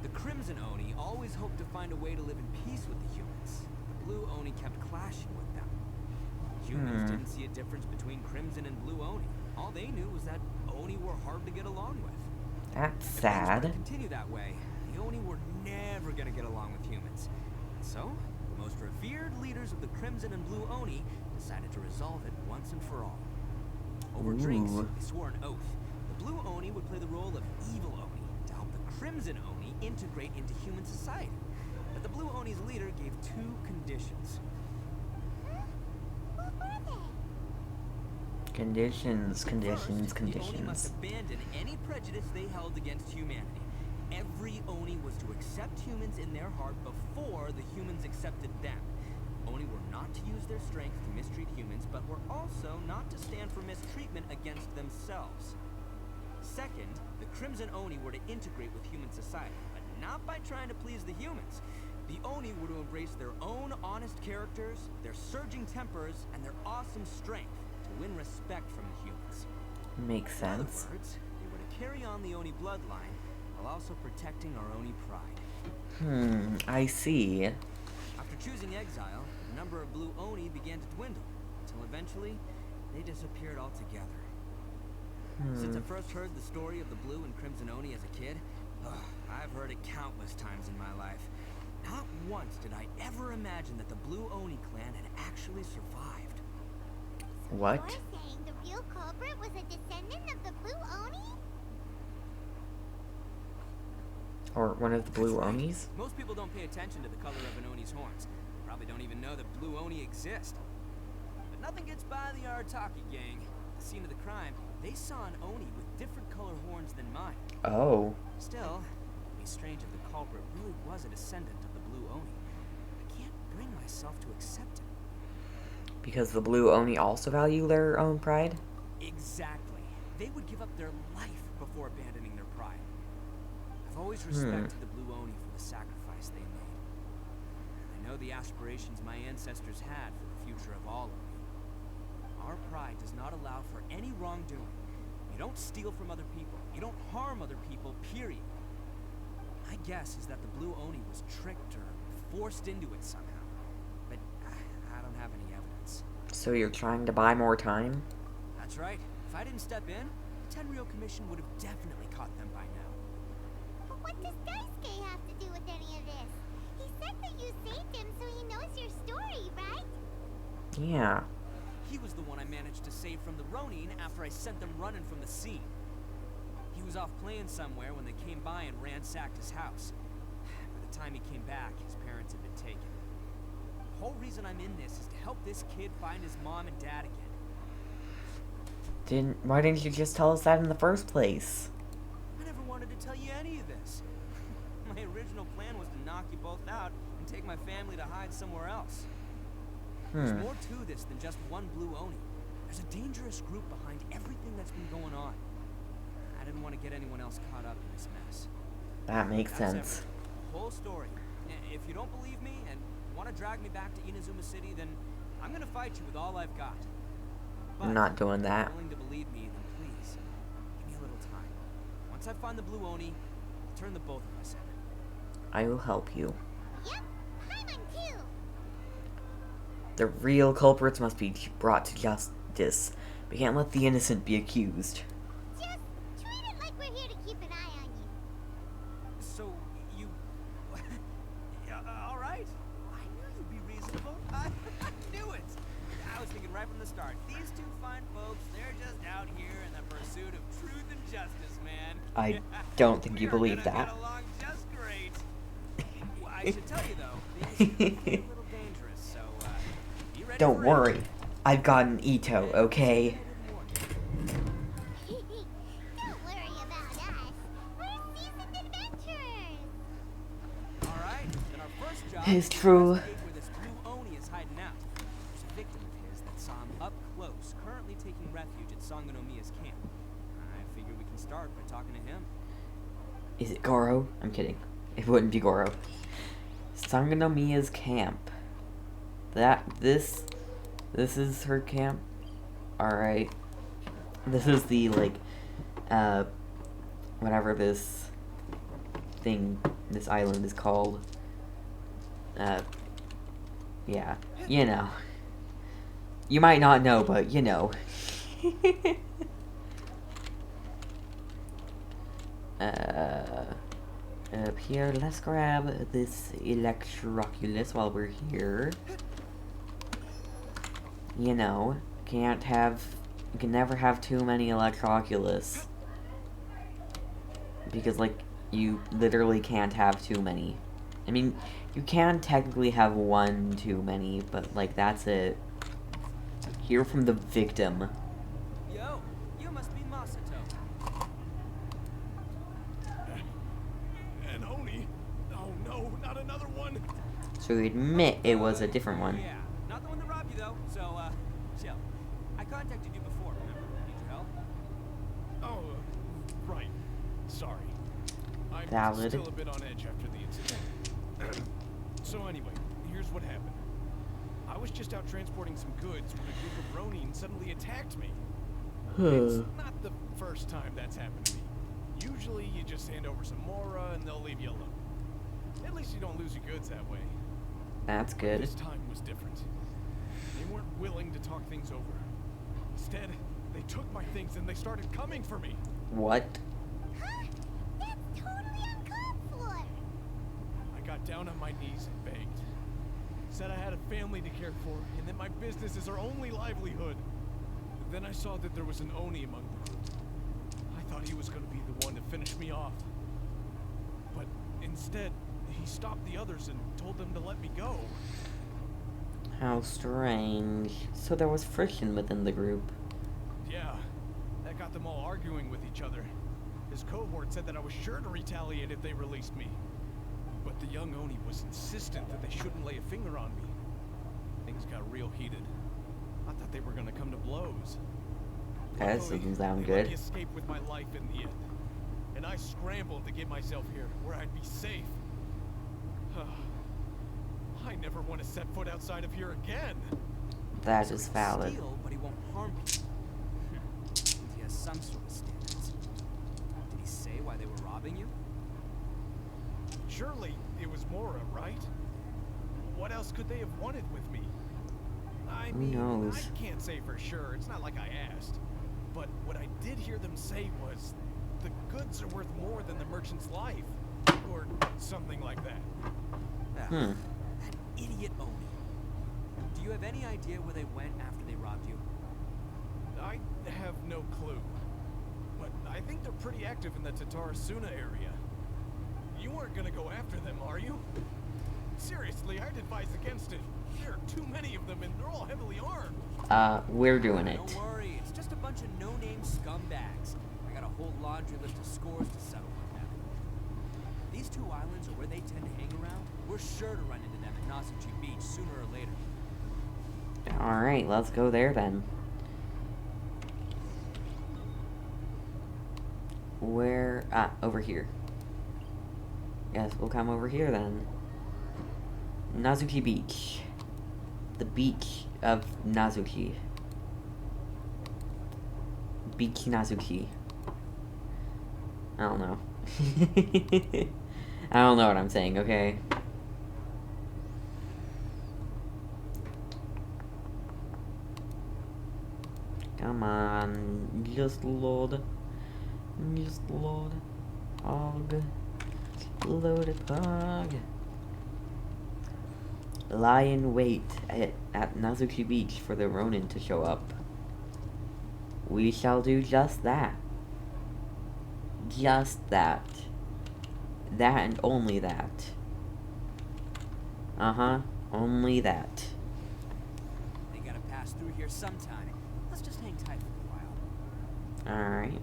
The Crimson Oni always hoped to find a way to live in peace with the humans. The Blue Oni kept clashing with them. Humans didn't see a difference between Crimson and Blue Oni. All they knew was that Oni were hard to get along with. That's If things were to sad. continue that way, the Oni were never going to get along with humans. So, the most revered leaders of the Crimson and Blue Oni decided to resolve it once and for all. Over drinks, Ooh. they swore an oath. The Blue Oni would play the role of evil Oni to help the Crimson Oni integrate into human society. But the Blue Oni's leader gave two conditions. What were they? Conditions, First, conditions, the Oni must conditions. abandon any prejudice they held against humanity. Every Oni was to accept humans in their heart before the humans accepted them. Oni were not to use their strength to mistreat humans, but were also not to stand for mistreatment against themselves. Second, the Crimson Oni were to integrate with human society, but not by trying to please the humans. The Oni were to embrace their own honest characters, their surging tempers, and their awesome strength to win respect from the humans. Makes In other sense. words, they were to carry on the Oni bloodline while also protecting our Oni pride. I see. After choosing exile, the number of Blue Oni began to dwindle, until eventually, they disappeared altogether. Since I first heard the story of the Blue and Crimson Oni as a kid, I've heard it countless times in my life. Not once did I ever imagine that the Blue Oni clan had actually survived. What? You're saying the real culprit was a descendant of the Blue Oni? Or one of the Blue That's right. Onis? Most people don't pay attention to the color of an Oni's horns. They probably don't even know that Blue Oni exist. But nothing gets by the Arataki gang. At the scene of the crime, they saw an Oni with different color horns than mine. Oh. Still, it'd be strange if the culprit really was a descendant of the Blue Oni. I can't bring myself to accept it. Because the Blue Oni also value their own pride? Exactly. They would give up their life before abandoning their pride. I've always respected the Blue Oni for the sacrifice they made. I know the aspirations my ancestors had for the future of all Oni. Our pride does not allow for any wrongdoing. You don't steal from other people. You don't harm other people, period. My guess is that the Blue Oni was tricked or forced into it somehow. But I don't have any evidence. So you're trying to buy more time? That's right. If I didn't step in, the Tenryou Commission would have definitely caught them by now. But what does Daisuke have to do with any of this? He said that you saved him so he knows your story, right? Yeah. He was the one I managed to save from the Ronin after I sent them running from the scene. He was off playing somewhere when they came by and ransacked his house. By the time he came back, his parents had been taken. The whole reason I'm in this is to help this kid find his mom and dad again. Why didn't you just tell us that in the first place? I never wanted to tell you any of this. My original plan was to knock you both out and take my family to hide somewhere else. There's more to this than just one blue Oni. There's a dangerous group behind everything that's been going on. I didn't want to get anyone else caught up in this mess. That makes That's sense. everything. The whole story. If you don't believe me and want to drag me back to Inazuma City, then I'm going to fight you with all I've got. But I'm not doing if that. you're willing to believe me, then please, give me a little time. Once I find the blue Oni, I'll turn the both of us in. I will help you. Yep, Paimon too. The real culprits must be brought to justice. We can't let the innocent be accused. Just treat it like we're here to keep an eye on you. So, you... all right. I knew you'd be reasonable. I knew it. I was thinking right from the start. These two fine folks, they're just out here in the pursuit of truth and justice, man. I don't think you We are believe gonna that. get along just great. Well, I should tell you, though, things can be a little dangerous, so, be ready Don't for worry. it. I've got an Itto, okay? Don't worry about us. We're seasoned adventurers. All right, then our first job It's is to true. investigate where this blue Oni is hiding out. There's a victim of his that saw him up close, currently taking refuge at Sangonomiya's camp. I figure we can start by talking to him. Is it Goro? I'm kidding. It wouldn't be Goro. Sangonomiya's camp. This is her camp? Alright. This is the, like, whatever this island is called. Yeah. You know. You might not know, but you know. Up here, let's grab this Electroculus while we're here. You know, you can never have too many Electroculus. Because, like, you literally can't have too many. I mean, you can technically have one too many, but, like, that's it. Hear from the victim. Yo, you must be Masato. An Oni? Oh no, not another one! So you admit it was a different one. Yeah, not the one that robbed you though. So, chill. I contacted you before. Remember? Need your help? Oh, right. Sorry. I'm Valid. still a bit on edge after the incident. So anyway, here's what happened. I was just out transporting some goods when a group of Ronin suddenly attacked me. It's not the first time that's happened to me. Usually you just hand over some Mora and they'll leave you alone. At least you don't lose your goods that way. That's good. This time was different. They weren't willing to talk things over. Instead, they took my things and they started coming for me. What? Huh? That's totally uncalled for. I got down on my knees and begged. Said I had a family to care for and that my business is our only livelihood. Then I saw that there was an Oni among the group. I thought he was going to be the one to finish me off. But instead, he stopped the others and told them to let me go. How strange. So there was friction within the group. Yeah, that got them all arguing with each other. His cohort said that I was sure to retaliate if they released me. But the young Oni was insistent that they shouldn't lay a finger on me. Things got real heated. I thought they were gonna come to blows. That Luckily, doesn't sound they let good. me escape with my life in the end. And I scrambled to get myself here, where I'd be safe. I never want to set foot outside of here again. That So is he'll valid. steal, but he won't harm people. He has some sort of standards. Did he say why they were robbing you? Surely it was Mora, right? What else could they have wanted with me? I Who mean, knows? I can't say for sure. It's not like I asked. But what I did hear them say was, the goods are worth more than the merchant's life. Or something like that. That idiot Oni. Do you have any idea where they went after they robbed you? I have no clue. But I think they're pretty active in the Tatarasuna area. You weren't gonna go after them, are you? Seriously, I'd advise against it. There are too many of them and they're all heavily armed. We're doing it. Don't worry, it's just a bunch of no-name scumbags. I got a whole laundry list of scores to settle with them. These two islands are where they tend to hang around. We're sure to run into them at Nasuchi Beach sooner or later. Alright, let's go there then. Where? Ah, over here. Yes, we'll come over here then. Nazuki Beach. The beach of Nazuki. Beach Nazuki. I don't know. I don't know what I'm saying, okay? Come on, just load. Just load. Pog. Load it, pog. Lie in wait at Nazuki Beach for the Ronin to show up. We shall do just that. Just that. That and only that. Uh-huh. Only that. They gotta pass through here sometime. Let's just hang tight for a while. Alright.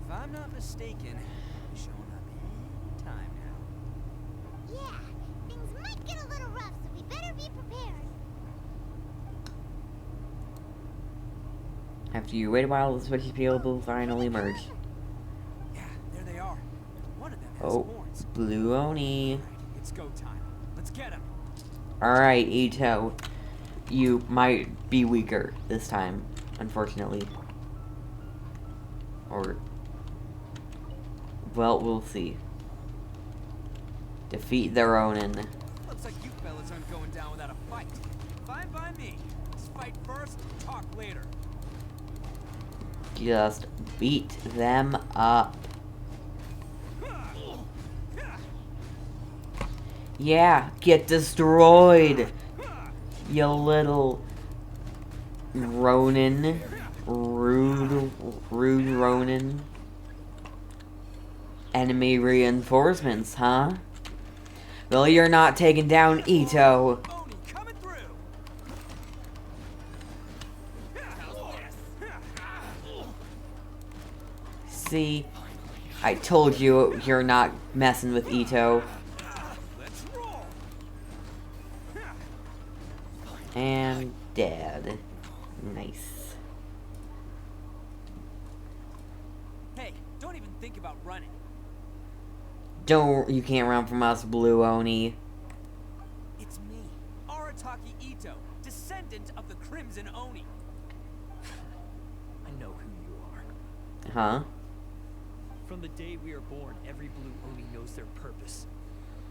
If I'm not mistaken, they're showing up any time now. Yeah, things might get a little rough, so we better be prepared. After you wait a while, the switchy people will finally emerge. Yeah, there they are. One of them has Oh, horns. Blue Oni. Alright, it's go time. Let's get him. Alright, Itto. You might be weaker this time, unfortunately. Or... well, we'll see. Defeat the Ronin. Looks like you fellas aren't going down without a fight. Fine by me. Let's fight first, talk later. Just beat them up. Yeah, get destroyed, you little Ronin. Rude Ronin. Enemy reinforcements, huh? Well, you're not taking down Itto. Oni coming through. See? I told you you're not messing with Itto. Let's roll. And dead. Nice. Hey, don't even think about running. You can't run from us, Blue Oni. It's me, Arataki Itto, descendant of the Crimson Oni. I know who you are. Huh? From the day we are born, every Blue Oni knows their purpose.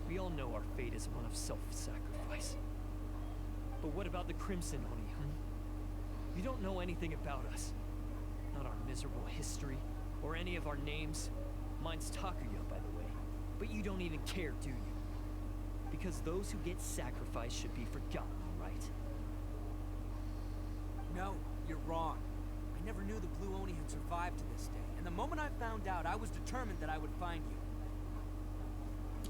We all know our fate is one of self-sacrifice. But what about the Crimson Oni, You don't know anything about us. Not our miserable history, or any of our names. Mine's Takuya, by the way. But you don't even care, do you? Because those who get sacrificed should be forgotten, right? No, you're wrong. I never knew the Blue Oni had survived to this day, and the moment I found out, I was determined that I would find you.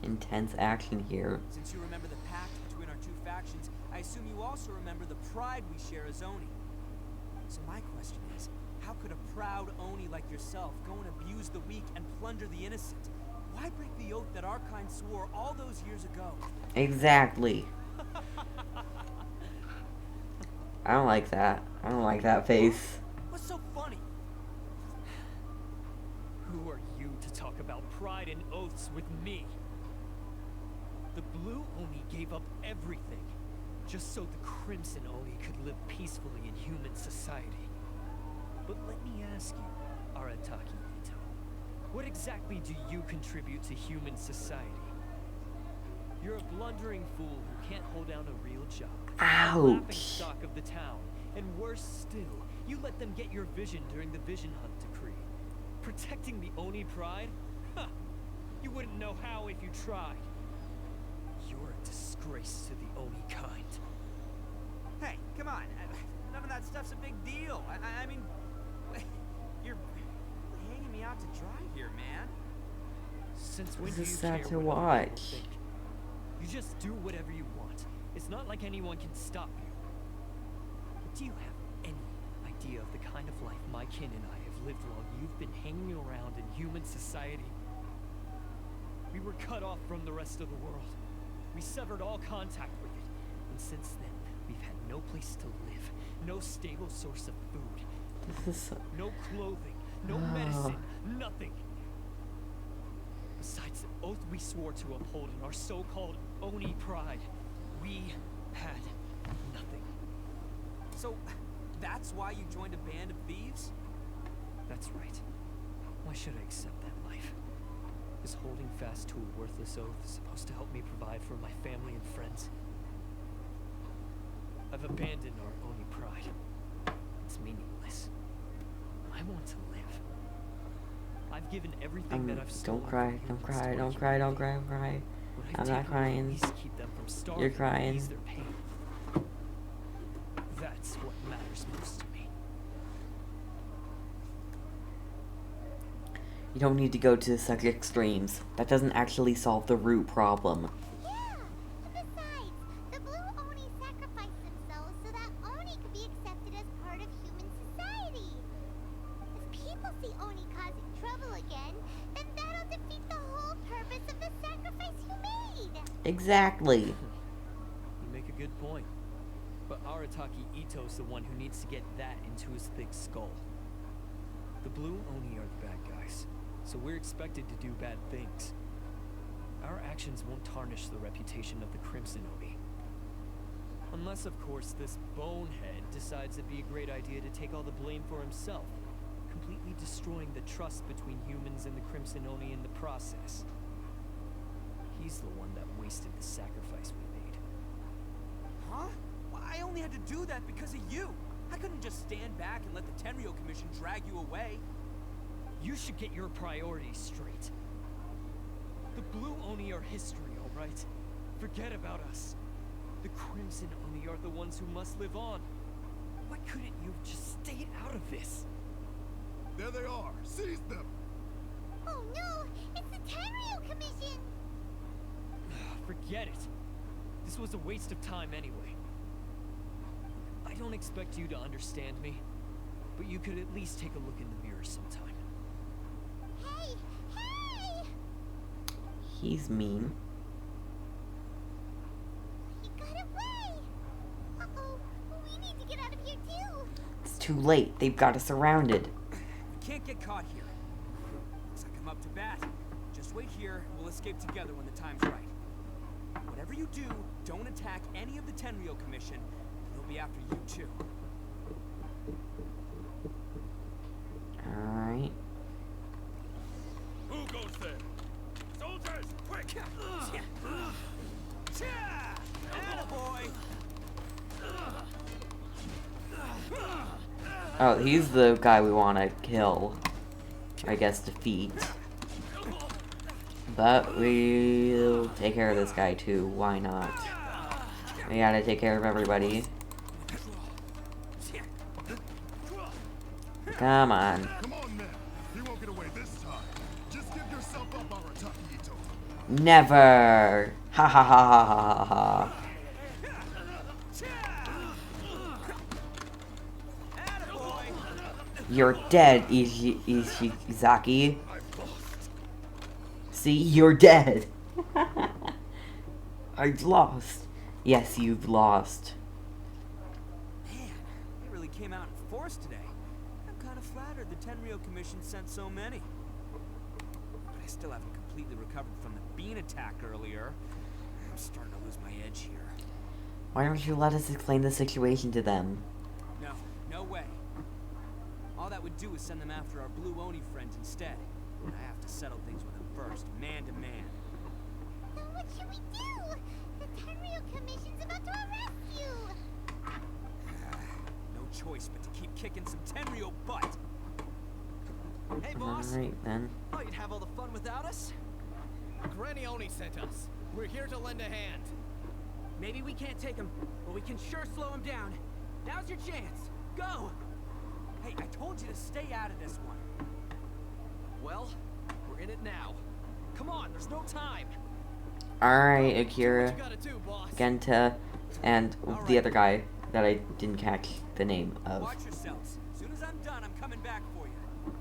Intense action here. Since you remember the pact between our two factions, I assume you also remember the pride we share as Oni. So my question is, how could a proud Oni like yourself go and abuse the weak and plunder the innocent? Why break the oath that our kind swore all those years ago? Exactly. I don't like that. I don't like that face. What's so funny? Who are you to talk about pride and oaths with me? The Blue Oni gave up everything, just so the Crimson Oni could live peacefully in human society. But let me ask you, Arataki Itto, what exactly do you contribute to human society? You're a blundering fool who can't hold down a real job. Laughing Ouch. stock of the town. And worse still, you let them get your vision during the Vision Hunt decree. Protecting the Oni pride? Huh. You wouldn't know how if you tried. You're a disgrace to the Oni kind. Hey, come on. None of that stuff's a big deal. I mean, you're hanging me out to dry here, man. Since when This do is you sad care to what other people watch. think? You just do whatever you want. It's not like anyone can stop you. But do you have any idea of the kind of life my kin and I have lived while you've been hanging around in human society? We were cut off from the rest of the world. We severed all contact with it. And since then, We've had no place to live, no stable source of food, This is no clothing, no medicine, nothing. Besides the oath we swore to uphold in our so-called Oni pride, we had nothing. So, that's why you joined a band of thieves? That's right. Why should I accept that life? Is holding fast to a worthless oath supposed to help me provide for my family and friends? I've abandoned our Oni pride. It's meaningless. I want to live. I've given everything that I've stolen. don't cry, don't cry, don't cry, don't cry, don't cry. I'm not crying. You're crying. That's what matters most to me. You don't need to go to such extremes. That doesn't actually solve the root problem. Yeah! Besides, the blue Oni sacrificed themselves so that Oni could be accepted as part of human society. If people see Oni causing trouble again, then that'll defeat the whole purpose of the sacrifice you made. Exactly. You make a good point. But Arataki Itto's the one who needs to get that into his thick skull. The blue Oni are the bad guys, so we're expected to do bad things. Our actions won't tarnish the reputation of the Crimson Oni. Unless, of course, this bonehead decides it'd be a great idea to take all the blame for himself, completely destroying the trust between humans and the Crimson Oni in the process. He's the one that wasted the sacrifice we made. Huh? Well, I only had to do that because of you. I couldn't just stand back and let the Tenryo Commission drag you away. You should get your priorities straight. The Blue Oni are history, all right? Forget about us. The Crimson Oni are the ones who must live on. Why couldn't you have just stayed out of this? There they are. Seize them. Oh no! It's the Tenryo Commission! Forget it. This was a waste of time anyway. I don't expect you to understand me, but you could at least take a look in the mirror sometime. Hey! Hey! He's mean. He got away! Uh-oh, we need to get out of here too! It's too late. They've got us surrounded. We can't get caught here. Looks like I'm up to bat. Just wait here, we'll escape together when the time's right. Whatever you do, don't attack any of the Tenryo Commission. They'll be after you too. Alright. Who goes there? Soldiers, quick! Attaboy! Oh, he's the guy we want to kill. I guess defeat. But we'll take care of this guy too. Why not? We gotta take care of everybody. Come on. Come on, men. You won't get away this time. Just give yourself up, Arataki Itto. Never! Ha ha ha ha ha ha ha. You're dead, Ishizaki. See, you're dead. I've lost. Yes, you've lost. Man, they really came out in force today. I'm kind of flattered the Tenryo Commission sent so many. But I still haven't completely recovered from the bean attack earlier. I'm starting to lose my edge here. Why don't you let us explain the situation to them? No, no way. All that would do is send them after our Blue Oni friends instead. And I have to settle things with them first, man to man. Then what should we do? The Tenryo Commission's about to arrest you! No choice but to keep kicking some Tenryo butt. Hey, boss. Alright then. Oh, you'd have all the fun without us? Granny Oni sent us. We're here to lend a hand. Maybe we can't take him, but we can sure slow him down. Now's your chance. Go! Hey, I told you to stay out of this one. Well, we're in it now. Come on, there's no time. Alright, What Akira, you gotta do, boss? Genta, and the other guy that I didn't catch the name of. Watch yourselves. As soon as I'm done, I'm coming back for you.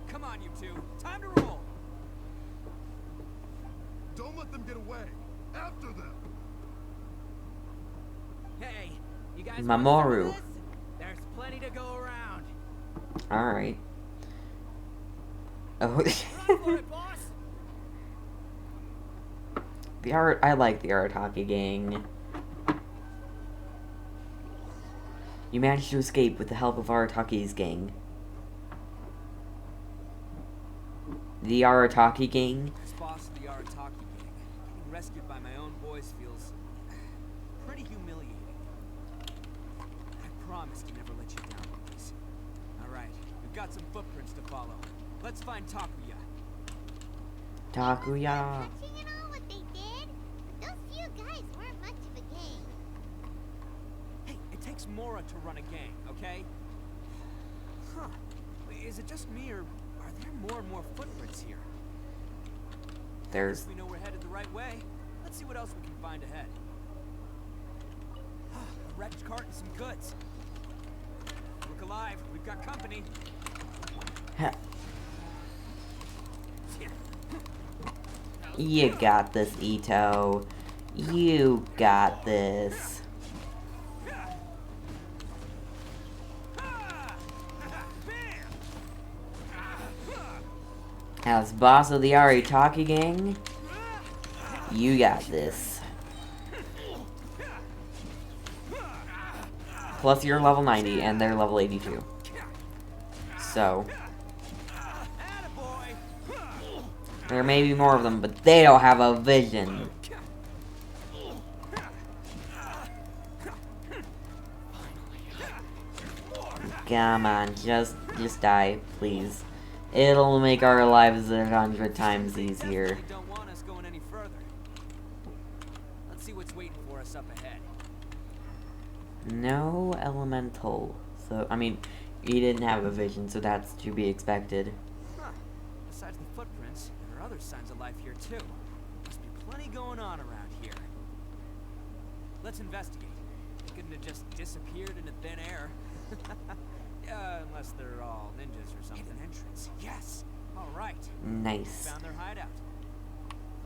Come on, you two. Time to roll. Don't let them get away. After them. Hey, you guys Mamoru. want some of this? There's plenty to go around. Alright. Oh. Run for it, boss. I like the Arataki gang. You managed to escape with the help of Arataki's gang. The Arataki gang? As boss of the Arataki gang, getting rescued by my own boys feels pretty humiliating. I promise to never let you down, boys. Alright, we've got some footprints to follow. Let's find Takuya. Takuya. Touching and all what they did, but those few guys weren't much of a gang. Hey, it takes Mora to run a gang, okay? Huh. Is it just me, or are there more and more footprints here? There's... Guess we know we're headed the right way. Let's see what else we can find ahead. A wrecked cart and some goods. Look alive, we've got company. You got this, Itto. You got this. As boss of the Arataki gang, you got this. Plus you're level 90 and they're level 82. So, there may be more of them, but they don't have a vision. Come on, just die, please. It'll make our lives 100 times easier. Don't want us going any further. Let's see what's waiting for us up ahead. No elemental. So, I mean, you didn't have a vision, so that's to be expected. Huh. Besides the footprints, there are other signs of life here too. Must be plenty going on around here. Let's investigate. They couldn't have just disappeared into thin air. Unless they're all ninjas or something. Hidden entrance. Yes. All right. Nice. Found their hideout.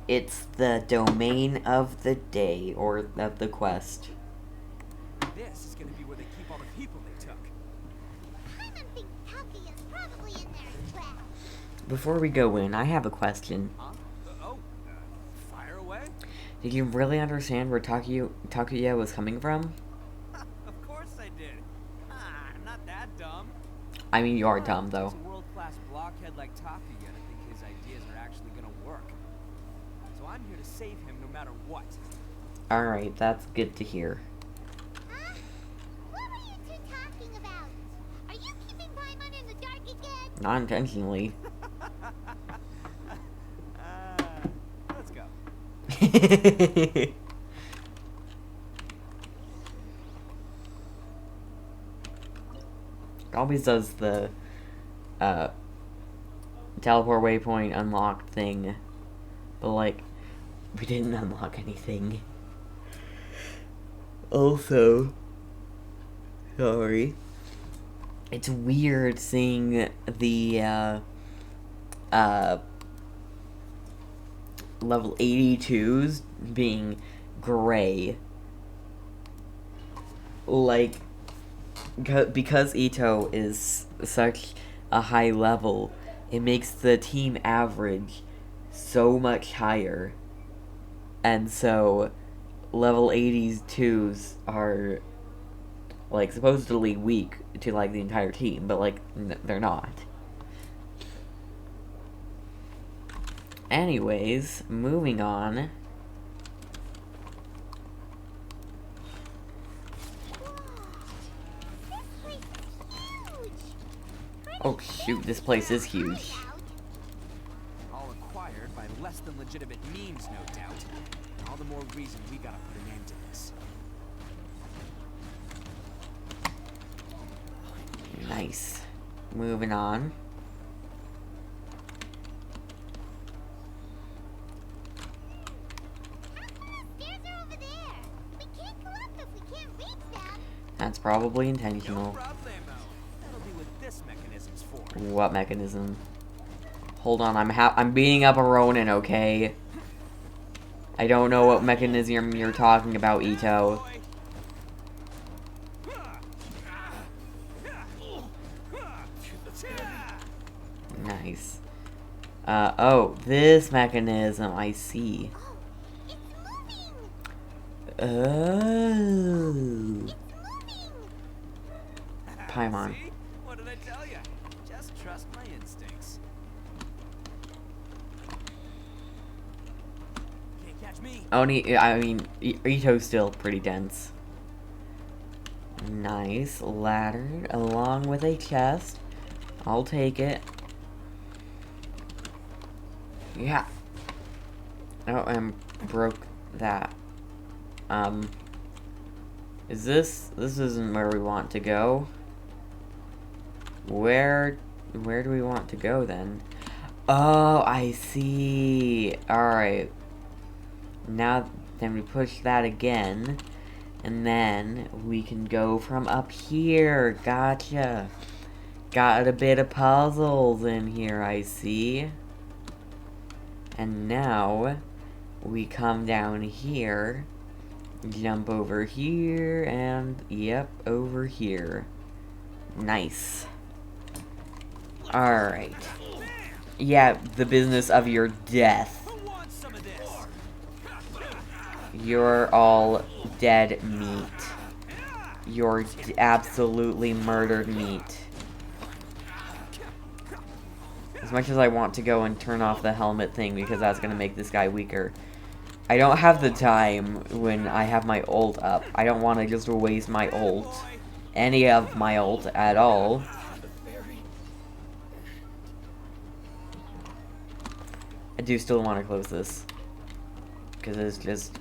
It's the domain of the day, or of the quest. This is gonna be where they keep all the people they took. Paimon thinks Takuya's probably in there as well. Before we go in, I have a question. Huh? Fire away? Did you really understand where Takuya was coming from? Of course I did. I'm not that dumb. I mean, you are dumb, It's though. a world-class blockhead like Takuya to think his ideas are actually gonna work. So I'm here to save him no matter what. Alright, that's good to hear. What were you two talking about? Are you keeping Paimon in the dark again? Not intentionally. Let's go. Always does the teleport waypoint unlocked thing, but like we didn't unlock anything. Also, sorry, it's weird seeing the level 82s being gray. Like, because Itto is such a high level, it makes the team average so much higher. And so, level 82s are, like, supposedly weak to, like, the entire team, but, like, they're not. Anyways, moving on. Oh shoot, this place is huge. All acquired by less than legitimate means, no doubt. All the more reason we gotta put an end to this. Nice. Moving on. Stairs are over there. We can't go up if we can't reach them. That's probably No intentional. problemo. That'll be what this mechanism's for. What mechanism? Hold on, I'm beating up a Ronin, okay? I don't know what mechanism you're talking about, Itto. Nice. Oh, this mechanism, I see. Oh, it's moving! Oh. It's moving! Paimon. See? What did I tell you? Just trust my instincts. Can't catch me. Itto's still pretty dense. Nice. Ladder, along with a chest. I'll take it. Yeah. Oh, and broke that. This isn't where we want to go. Where do we want to go then? Oh, I see. Alright. Now, then we push that again. And then we can go from up here. Gotcha. Got a bit of puzzles in here, I see. And now, we come down here. Jump over here, and yep, over here. Nice. Alright. Yeah, the business of your death. Who wants some of this? You're all dead meat. You're absolutely murdered meat. As much as I want to go and turn off the helmet thing because that's gonna make this guy weaker, I don't have the time when I have my ult up. I don't want to just waste my ult. Any of my ult at all. I do still want to close this. Because it's just...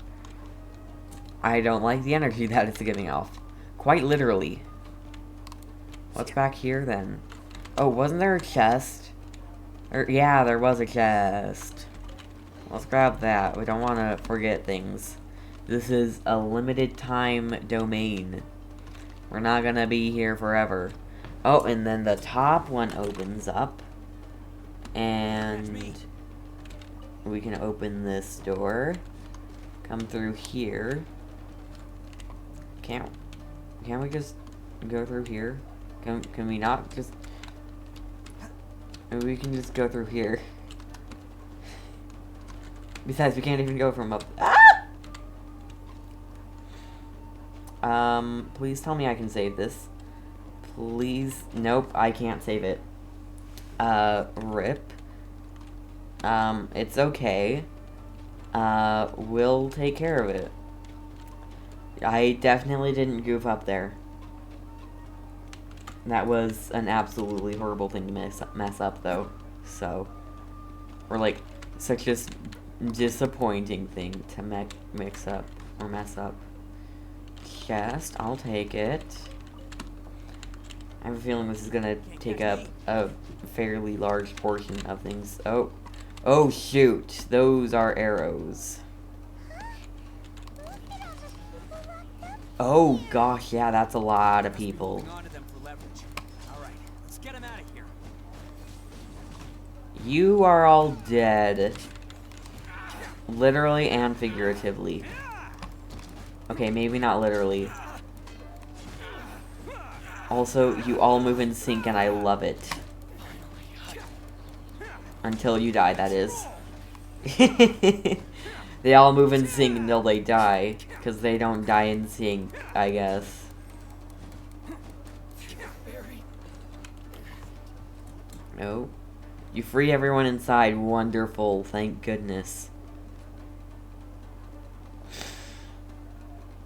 I don't like the energy that it's giving off. Quite literally. What's back here then? Oh, wasn't there a chest? Yeah, there was a chest. Let's grab that. We don't want to forget things. This is a limited time domain. We're not gonna be here forever. Oh, and then the top one opens up. And we can open this door. Come through here. Can't we just go through here? Can we not just... We can just go through here. Besides, we can't even go from up... Ah! Please tell me I can save this. Please. Nope, I can't save it. Rip. It's okay. We'll take care of it. I definitely didn't goof up there. That was an absolutely horrible thing to mess up, though. So, or like, such a disappointing thing to mix up, or mess up. Chest, I'll take it. I have a feeling this is gonna take up a fairly large portion of things. Oh shoot, those are arrows. Oh gosh, yeah, that's a lot of people. You are all dead. Literally and figuratively. Okay, maybe not literally. Also, you all move in sync and I love it. Until you die, that is. They all move in sync until they die. Because they don't die in sync, I guess. No. You free everyone inside. Wonderful. Thank goodness.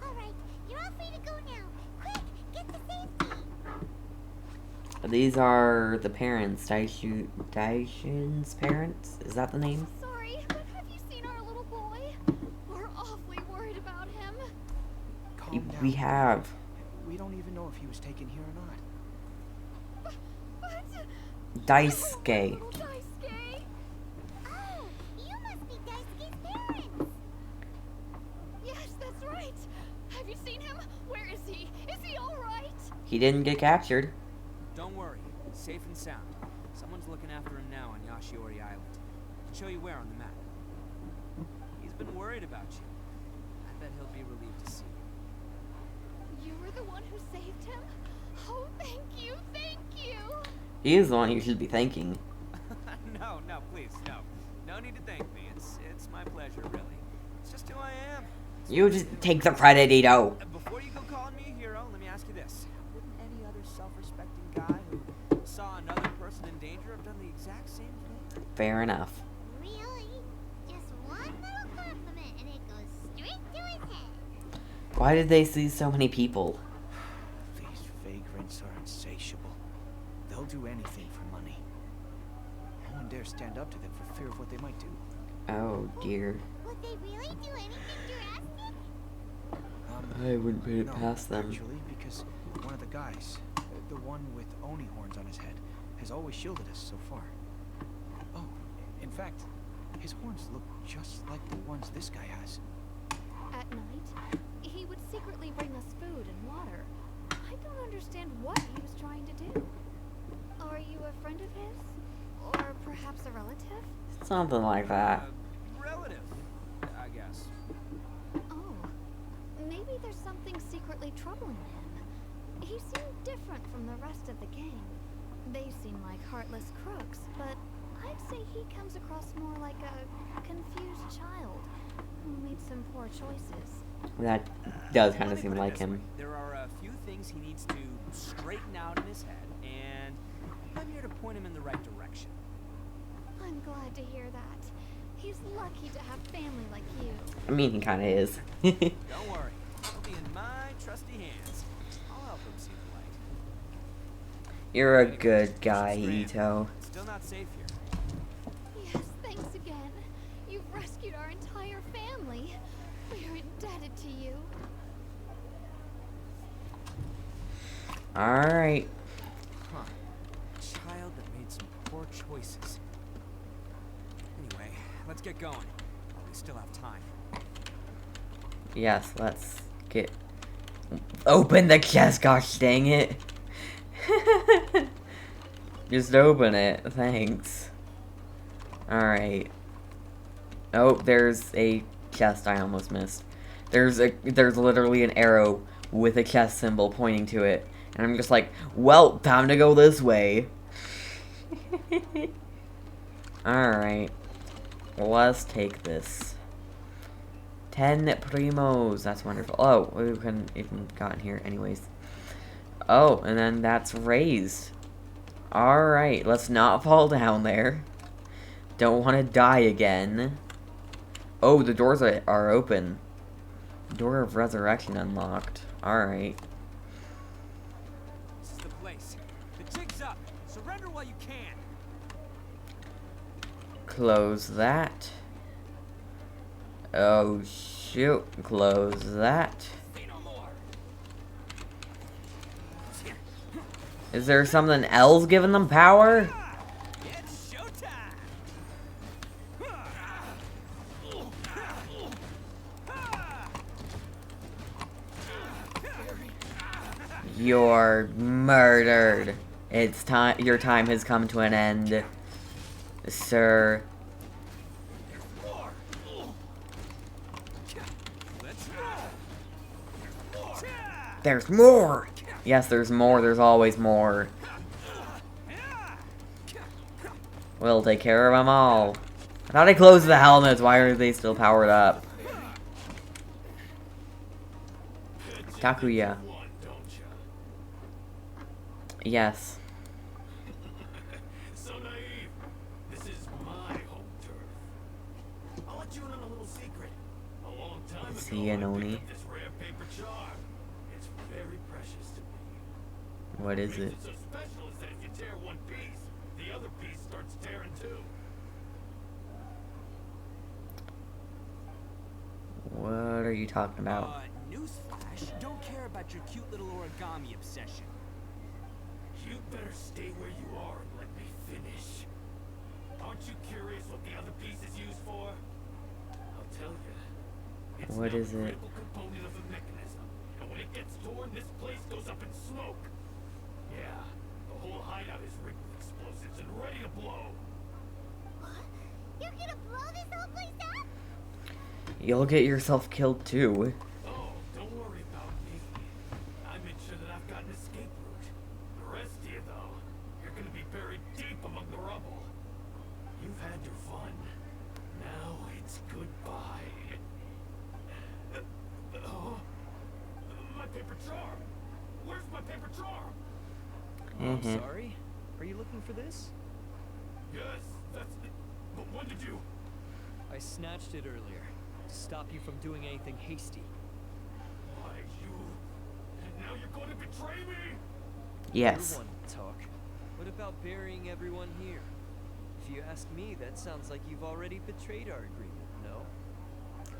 Alright, you're all free to go now. Quick, get to safety. These are the parents. Daishin's parents? Is that the name? Sorry, but have you seen our little boy? We're awfully worried about him. Calm down. We have. We don't even know if he was taken here or not. But... Daisuke. Little Daisuke? Oh, you must be Daisuke's parents. Yes, that's right. Have you seen him? Where is he? Is he alright? He didn't get captured. Don't worry, he's safe and sound. Someone's looking after him now on Yashiori Island. I can show you where on the map. He's been worried about you. I bet he'll be relieved to see you. You were the one who saved him? Oh, thank you, thank you. He is the one you should be thanking. please, no. No need to thank me. It's my pleasure, really. It's just who I am. You just take the credit, Itto. Before you go calling me a hero, let me ask you this. Wouldn't any other self-respecting guy who saw another person in danger have done the exact same thing? Fair enough. Really? Just one little compliment and it goes straight to his head. Why did they see so many people? These vagrants are insatiable. They'll do anything for money. No one dares stand up to them for fear of what they might do. Oh dear. Would they really do anything drastic? I wouldn't put it No, past them. actually, because one of the guys, the one with Oni horns on his head, has always shielded us so far. Oh, in fact, his horns look just like the ones this guy has. At night, he would secretly bring us food and water. I don't understand what he was trying to do. Are you a friend of his? Or perhaps a relative? Something like that. Relative, I guess. Oh, maybe there's something secretly troubling him. He seemed different from the rest of the gang. They seem like heartless crooks, but I'd say he comes across more like a confused child who made some poor choices. That does kind Let of me seem put it like this him. way. There are a few things he needs to straighten out in his head, and I'm here to point him in the right direction. I'm glad to hear that. He's lucky to have family like you. I mean, he kind of is. Don't worry, he'll be in my trusty hands. I'll help him see the light. You're a Anyway, good guy, Strand, Itto. it's still not safe here. Yes, thanks again. You've rescued our entire family. We are indebted to you. Alright. Huh. A child that made some poor choices. Anyway, let's get going. We still have time. Yes, let's get... Open the chest, gosh dang it. Just open it, thanks. Alright. Oh, there's a chest I almost missed. There's literally an arrow with a chest symbol pointing to it. And I'm just like, well, time to go this way. Alright. Let's take this. 10 primos. That's wonderful. Oh, we couldn't even gotten here anyways. Oh, and then that's raised. Alright, let's not fall down there. Don't want to die again. Oh, the doors are open. Door of Resurrection unlocked. Alright. This is the place. The jig's up. Surrender while you can. Close that. Oh, shoot. Close that. Say no more. Is there something else giving them power? It's showtime. You're murdered. It's time. Your time has come to an end, sir. Let's roll. There's more. Yes, there's more. There's always more. We'll take care of them all. I thought I closed the helmets. Why are they still powered up? Takuya. Yes. So naive. This is my home turf. I'll let you in on a little secret. A long time Is ago, he an I Oni? picked up this rare paper charm. It's very precious to me. What is What it? makes it so special is that if you tear one piece, the other piece starts tearing too. What are you talking about? Newsflash, don't care about your cute little origami obsession. You better stay where you are and let me finish. Aren't you curious what the other piece is used for? I'll tell you. It's What now is a it? critical component of the mechanism, and when it gets torn, this place goes up in smoke. Yeah, the whole hideout is rigged with explosives and ready to blow. What? You're gonna blow this whole place up? You'll get yourself killed too. Oh, don't worry about me. I made sure that I've got an escape route. The rest of you, though, you're gonna be buried deep among the rubble. You've had your fun. Now it's goodbye. Oh, my paper charm. Where's my paper charm? I'm sorry. Are you looking for this? Yes, that's it. But when did you? I snatched it earlier to stop you from doing anything hasty. Why, you? And now you're going to betray me? Yes. You're one to talk. What about burying everyone here? If you ask me, that sounds like you've already betrayed our agreement, no?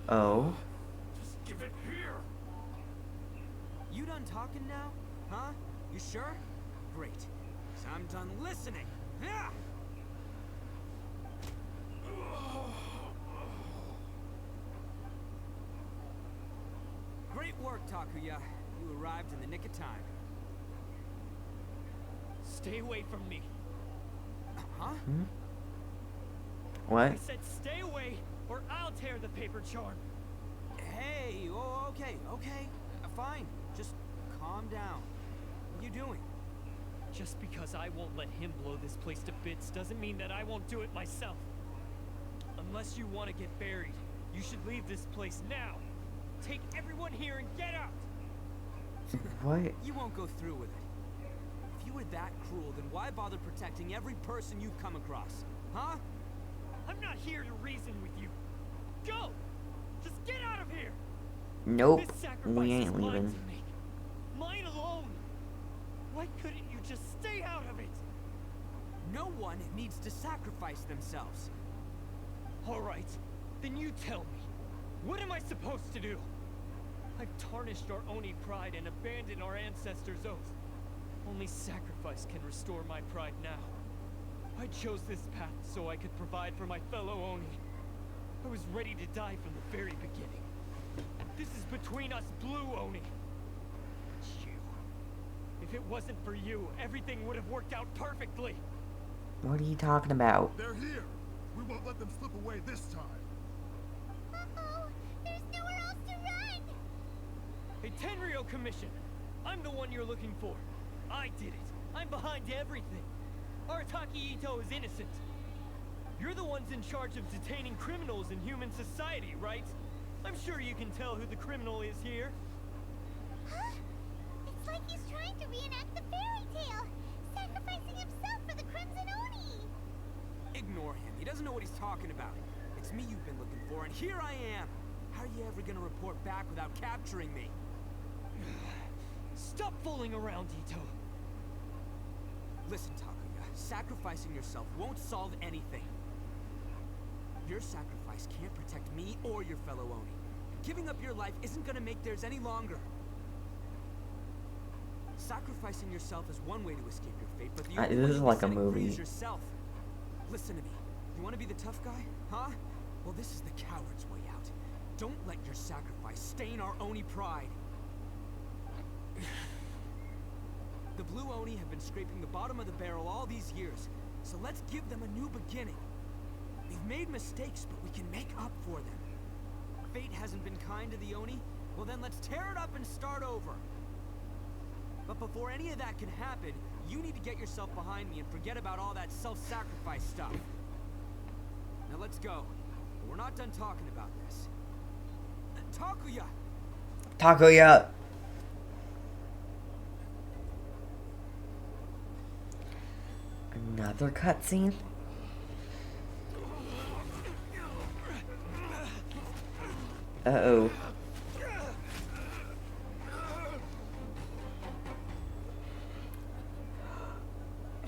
Oh. Just give it here. You done talking now? Huh? You sure? Great. 'Cause I'm done listening. Yeah! Great work, Takuya. You arrived in the nick of time. Stay away from me. Huh? What? I said stay away, or I'll tear the paper charm. Hey, oh, okay. Fine. Just calm down. What are you doing? Just because I won't let him blow this place to bits doesn't mean that I won't do it myself. Unless you want to get buried, you should leave this place now. Take everyone here and get out! What? You won't go through with it. If you were that cruel, then why bother protecting every person you've come across? Huh? I'm not here to reason with you. Go! Just get out of here! Nope. This sacrifice We is ain't mine leaving. to make. Mine alone! Why couldn't you just stay out of it? No one needs to sacrifice themselves. Alright, then you tell me. What am I supposed to do? I've tarnished our Oni pride and abandoned our ancestors' oath. Only sacrifice can restore my pride now. I chose this path so I could provide for my fellow Oni. I was ready to die from the very beginning. This is between us Blue Oni. It's you. If it wasn't for you, everything would have worked out perfectly. What are you talking about? They're here. We won't let them slip away this time. Uh-oh, there's nowhere else to run. Hey, Tenryo Commission! I'm the one you're looking for. I did it. I'm behind everything. Arataki Itto is innocent. You're the ones in charge of detaining criminals in human society, right? I'm sure you can tell who the criminal is here. Huh? It's like he's trying to reenact the fairy tale, sacrificing himself for the Crimson Oni. Ignore him. He doesn't know what he's talking about. It's me you've been looking for, and here I am. How are you ever gonna report back without capturing me? Stop fooling around, Itto. Listen, Takuya, sacrificing yourself won't solve anything. Your sacrifice can't protect me or your fellow Oni. Giving up your life isn't gonna make theirs any longer. Sacrificing yourself is one way to escape your fate, but the only this way is you'll be like a setting free movie. is yourself. Listen to me. You want to be the tough guy? Huh? Well, this is the coward's way out. Don't let your sacrifice stain our Oni pride. The Blue Oni have been scraping the bottom of the barrel all these years, so let's give them a new beginning. We've made mistakes, but we can make up for them. Fate hasn't been kind to the Oni? Well then let's tear it up and start over. But before any of that can happen, you need to get yourself behind me and forget about all that self-sacrifice stuff. Now let's go. But we're not done talking about this. Takuya! Takuya! Another cutscene? Uh-oh.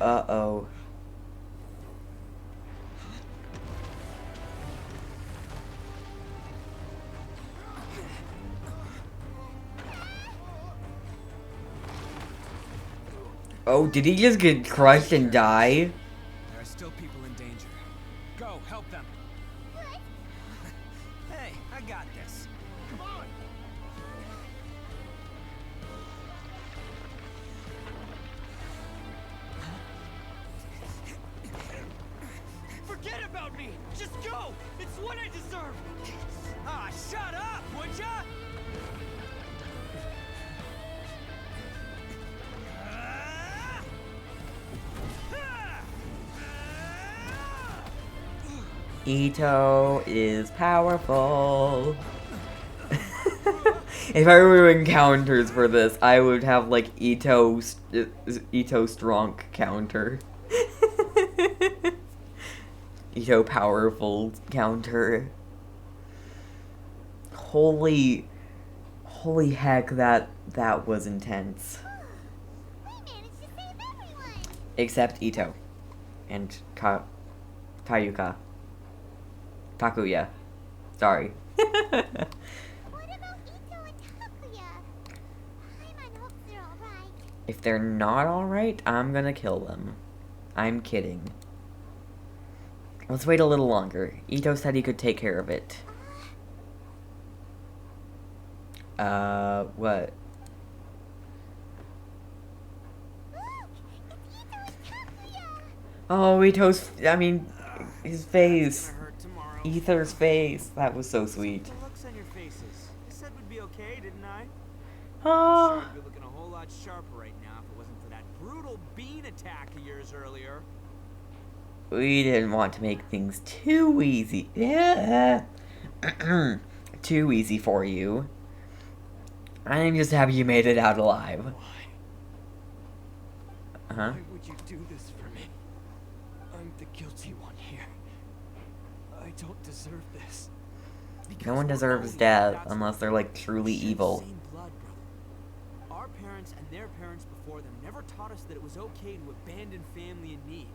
Uh-oh. Oh, did he just get crushed and die? There are still people in danger. Go, help them. What? Hey, I got this. Come on! Forget about me! Just go! It's what I deserve! Ah, shut up, would ya? Itto is powerful. If I were doing counters for this, I would have like Itto strong counter. Itto powerful counter. Holy heck, that was intense. We managed to save everyone. Except Itto and Takuya. Sorry. What about Itto and Takuya? Paimon hopes they're alright. If they're not alright, I'm gonna kill them. I'm kidding. Let's wait a little longer. Itto said he could take care of it. What? Look! It's Itto and Takuya! Oh, his face. Gonna hurt tomorrow. Ether's face. That was so sweet. The looks on your faces. I said we'd be okay, didn't I? I'm Oh. sure you'd be looking a whole lot sharper right now if it wasn't for that brutal bean attack of yours earlier. We didn't want to make things too easy. Yeah. Too easy for you. I'm just happy you made it out alive. Huh? Why would you do this for me? I'm the guilty one here. I don't deserve this. No one deserves death unless they're like truly evil. Same blood, brother. Our parents and their parents before them never taught us that it was okay to abandon family in need.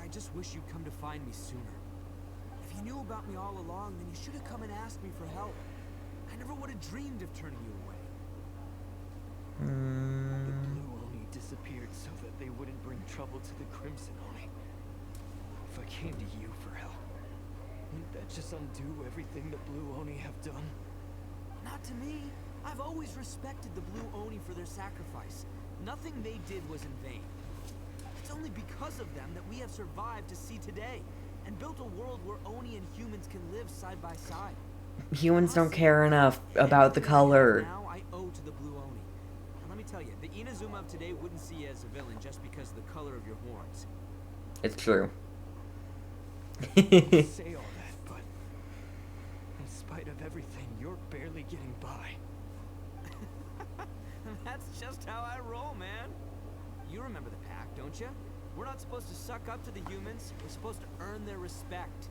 I just wish you'd come to find me sooner. If you knew about me all along, then you should have come and asked me for help. I never would have dreamed of turning you away. The Mm, Blue Oni disappeared so that they wouldn't bring trouble to the Crimson Oni. If I came to you for help, wouldn't that just undo everything the Blue Oni have done? Not to me. I've always respected the Blue Oni for their sacrifice. Nothing they did was in vain. It's only because of them that we have survived to see today, and built a world where Oni and humans can live side by side. humans don't care enough about the color. Now I owe to the Blue Oni. And let me tell you, the Inazuma of today wouldn't see you as a villain just because of the color of your horns. It's true. Say all that, but in spite of everything, you're barely getting by. That's just how I roll, man. You remember the pack, don't you? We're not supposed to suck up to the humans. We're supposed to earn their respect.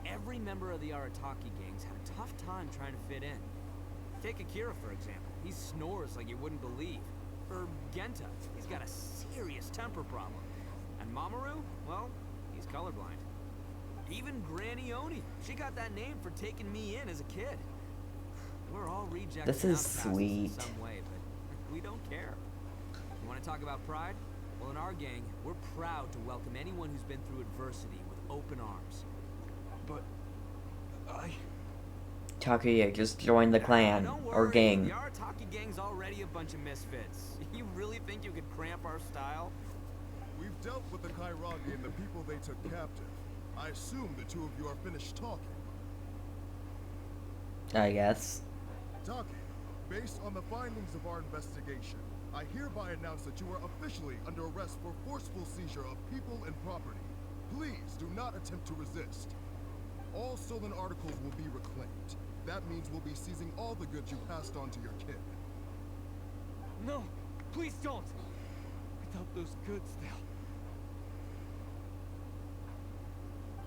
Every member of the Arataki gangs had a tough time trying to fit in. Take Akira, for example. He snores like you wouldn't believe. Or Genta. He's got a serious temper problem. And Mamoru? Well, he's colorblind. Even Granny Oni. She got that name for taking me in as a kid. We're all rejects. This and is outcasts sweet. in some way, but we don't care. You want to talk about pride? Well, in our gang, we're proud to welcome anyone who's been through adversity with open arms. But Takuya, just join the clan Don't or worry, gang. The Arataki gang's already a bunch of misfits. You really think you could cramp our style? We've dealt with the Kairagi and the people they took captive. I assume the two of you are finished talking. I guess. Taki, based on the findings of our investigation, I hereby announce that you are officially under arrest for forceful seizure of people and property. Please do not attempt to resist. All stolen articles will be reclaimed. That means we'll be seizing all the goods you passed on to your kin. no, please don't. Without those goods, they'll...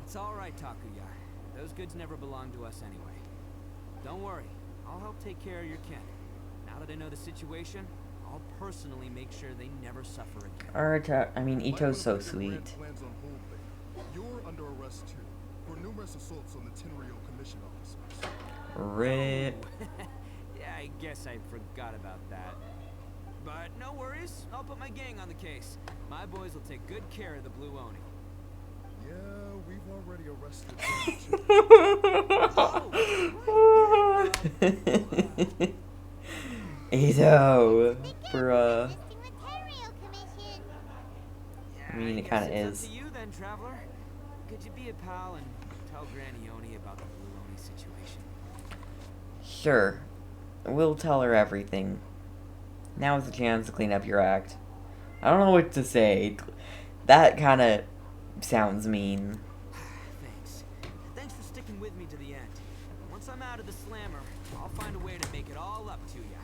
It's all right, Takuya. Those goods never belonged to us anyway. Don't worry, I'll help take care of your kin. Now that I know the situation, I'll personally make sure they never suffer again. Itto's so Might wanna put your sweet. grand plans on hold then. You're under arrest too, for numerous assaults on the Tenryo commission officers. Rip. Yeah, I guess I forgot about that. But no worries, I'll put my gang on the case. My boys will take good care of the Blue Oni. Yeah, we've already arrested them too. Itto, bruh. Assisting the Tenryo Commission. I mean, it guess kinda it's is. up to you then, Traveler. Could you be a pal and tell Granny Oni about the Blue Oni situation? Sure. We'll tell her everything. Now is the chance to clean up your act. I don't know what to say. That kinda sounds mean. Thanks. Thanks for sticking with me to the end. Once I'm out of the slammer, I'll find a way to make it all up to ya.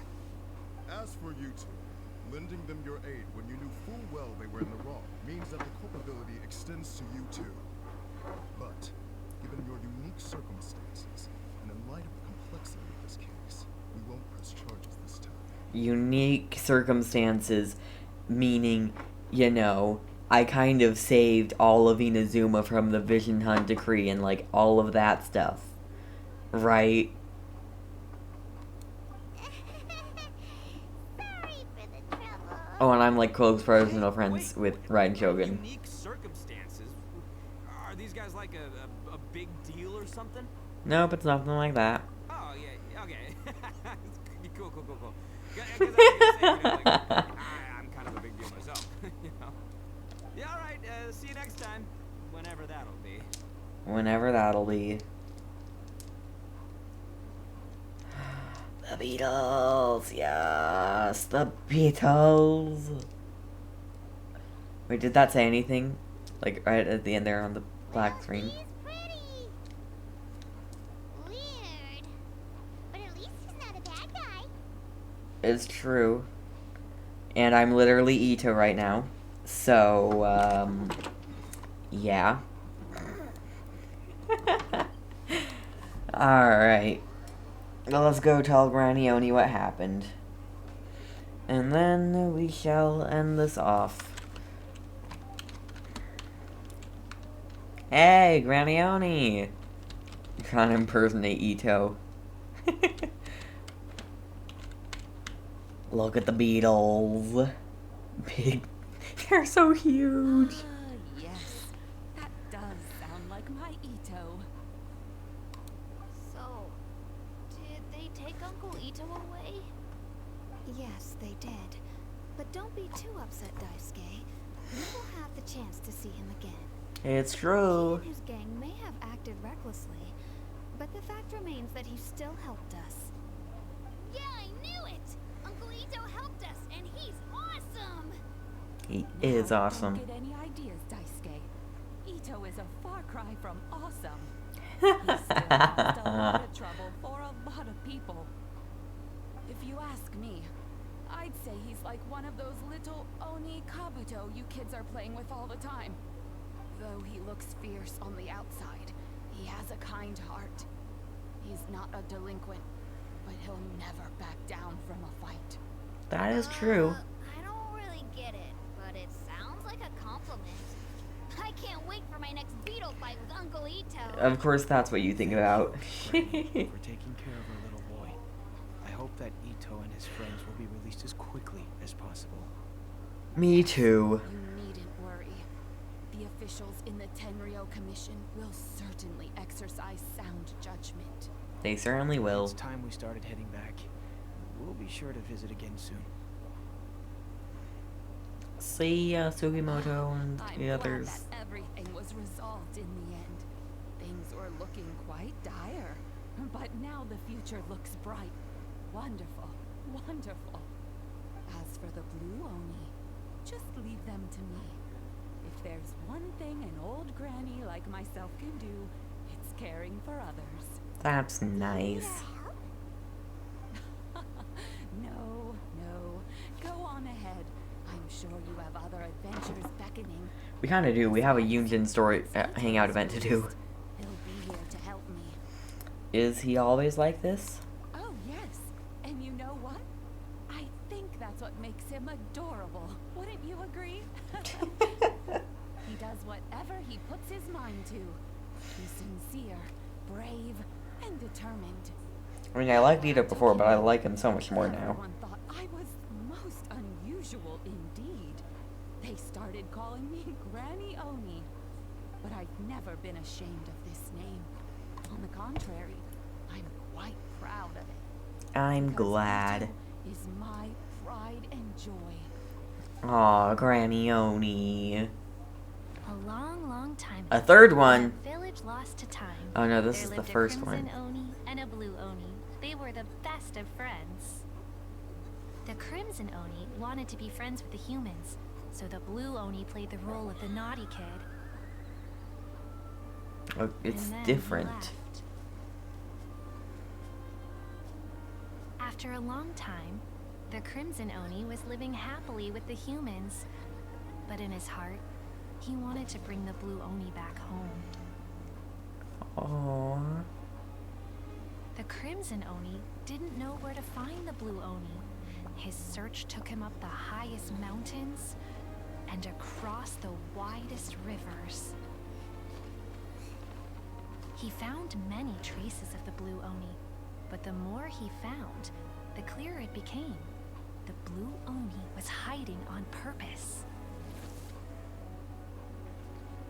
As for you two, lending them your aid when you knew full well they were in the wrong means that the culpability extends to you too. But, given your unique circumstances, and in light of the complexity of this case, we won't press charges this time. Unique circumstances, meaning, you know, I kind of saved all of Inazuma from the Vision Hunt decree and, like, all of that stuff. Right? Sorry for the trouble. Oh, and I'm, like, close personal friends with Raiden Shogun. Unique circumstances? Are these guys like a big deal or something? Nope, it's nothing like that. Oh, yeah, okay. Cool. 'Cause I was gonna say, you know, like, I'm kind of a big deal myself, you know? Yeah, alright, see you next time. Whenever that'll be. Whenever that'll be. The Beatles, yes, the Beatles. Wait, did that say anything? Like, right at the end there on the black screen? He's pretty. Weird. But at least he's not a bad guy. It's true. And I'm literally Itto right now. So, yeah. Alright. Well, let's go tell Granny Oni what happened. And then we shall end this off. Hey, Granny Oni! Trying to impersonate Itto. Look at the Beatles. Big. They're so huge. Yes. That does sound like my Itto. So, did they take Uncle Itto away? Yes, they did. But don't be too upset, Daisuke. You will have the chance to see him again. It's He true. and his gang may have acted recklessly, but the fact remains that he still helped us. Yeah, I knew it! Uncle Itto helped us, and he's awesome! He is Now, awesome. Don't get any ideas, Daisuke. Itto is a far cry from awesome. He still caused a lot of trouble for a lot of people. If you ask me, I'd say he's like one of those little Oni Kabuto you kids are playing with all the time. Though he looks fierce on the outside, he has a kind heart. He's not a delinquent, but he'll never back down from a fight. That is true. I don't really get it, but it sounds like a compliment. I can't wait for my next Beetle fight with Uncle Itto. Of course, that's what you think about. For taking care of our little boy. I hope that Itto and his friends will be released as quickly as possible. Me too. You needn't worry. The officials in the Tenryo Commission will certainly exercise sound judgment. They certainly will. It's time we started heading back. We'll be sure to visit again soon. See Sugimoto and I'm the glad others. that everything was resolved in the end. Things were looking quite dire, but now the future looks bright. Wonderful, wonderful. As for the Blue Oni, just leave them to me. If there's one thing an old granny like myself can do, it's caring for others. That's nice. No, go on ahead. I'm sure you have other adventures beckoning. We kind of do. We have a Yunjin story hangout event to do. He'll be here to help me. Is he always like this? Oh, yes. And you know what? I think that's what makes him adorable. Wouldn't you agree? He does whatever he puts his mind to. He's sincere, brave, and determined. I mean, I liked Itto before, but I like him so much more now. Everyone thought I was most unusual indeed. They started calling me Granny Oni. But I've never been ashamed of this name. On the contrary, I'm quite proud of it. I'm Because glad. Itto is my pride and joy. Aw, Granny Oni. A long, long time A ago, third one. that village lost to time. Oh no, this There is the lived first a crimson one. Oni and a blue Oni. They were the best of friends. The crimson Oni wanted to be friends with the humans, so the blue Oni played the role of the naughty kid. Oh, it's And then he different. left. After a long time, the Crimson Oni was living happily with the humans, but in his heart, he wanted to bring the Blue Oni back home. Aww. The Crimson Oni didn't know where to find the Blue Oni. His search took him up the highest mountains and across the widest rivers. He found many traces of the Blue Oni, but the more he found, the clearer it became. The Blue Oni was hiding on purpose.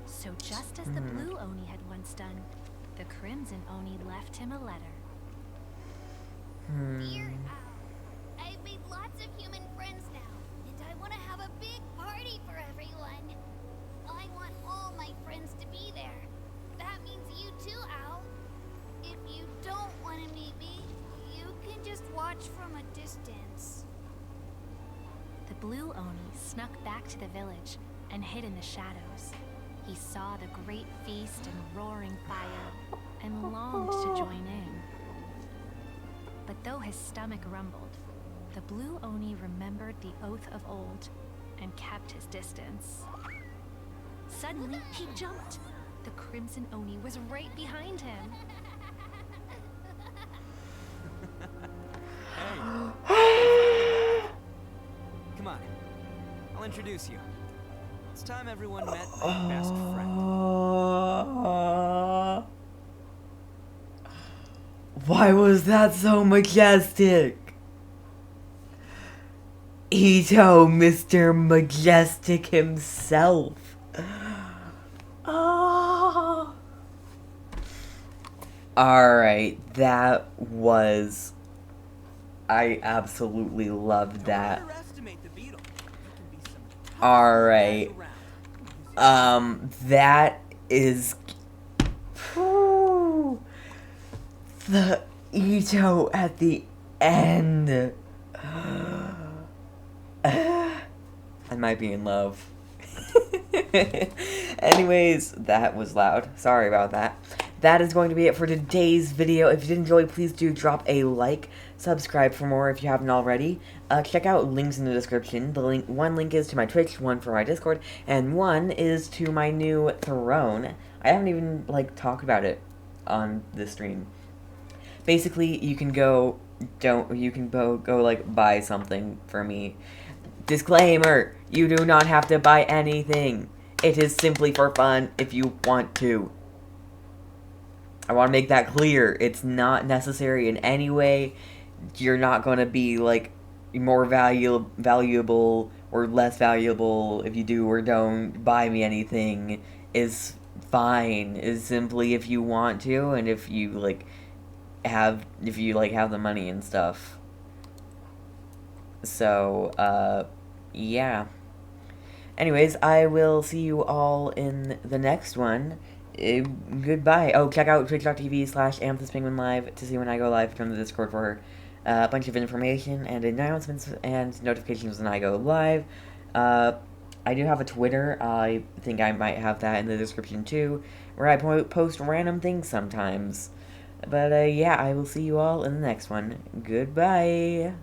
So just as the Blue Oni had once done, the Crimson Oni left him a letter. Dear Al, I've made lots of human friends now, and I want to have a big party for everyone. I want all my friends to be there. That means you too, Al. If you don't want to meet me, you can just watch from a distance. The Blue Oni snuck back to the village and hid in the shadows. He saw the great feast and roaring fire and longed to join in. But though his stomach rumbled, the Blue Oni remembered the oath of old and kept his distance. Suddenly, he jumped. The Crimson Oni was right behind him. Come on. I'll introduce you. It's time everyone met their best friend. Why was that so majestic? Itto, Mr. Majestic himself. Oh. Alright, that was... I absolutely loved that. Don't underestimate the Beetle. There can be some Alright. That is... Whew. The Itto at the end. I might be in love. Anyways, that was loud. Sorry about that. That is going to be it for today's video. If you did enjoy, please do drop a like. Subscribe for more if you haven't already. Check out links in the description. One link is to my Twitch, one for my Discord, and one is to my new throne. I haven't even, talked about it on this stream. Basically, you can go, buy something for me. Disclaimer, you do not have to buy anything. It is simply for fun if you want to. I want to make that clear. It's not necessary in any way. You're not going to be, more valuable or less valuable if you do or don't buy me anything. Is fine. Is simply if you want to and if you, have the money and stuff. So, yeah. Anyways, I will see you all in the next one. Goodbye. Oh, check out twitch.tv/AmethystPenguinLive to see when I go live from the Discord for a bunch of information and announcements and notifications when I go live. I do have a Twitter. I think I might have that in the description too, where I post random things sometimes. But, yeah, I will see you all in the next one. Goodbye.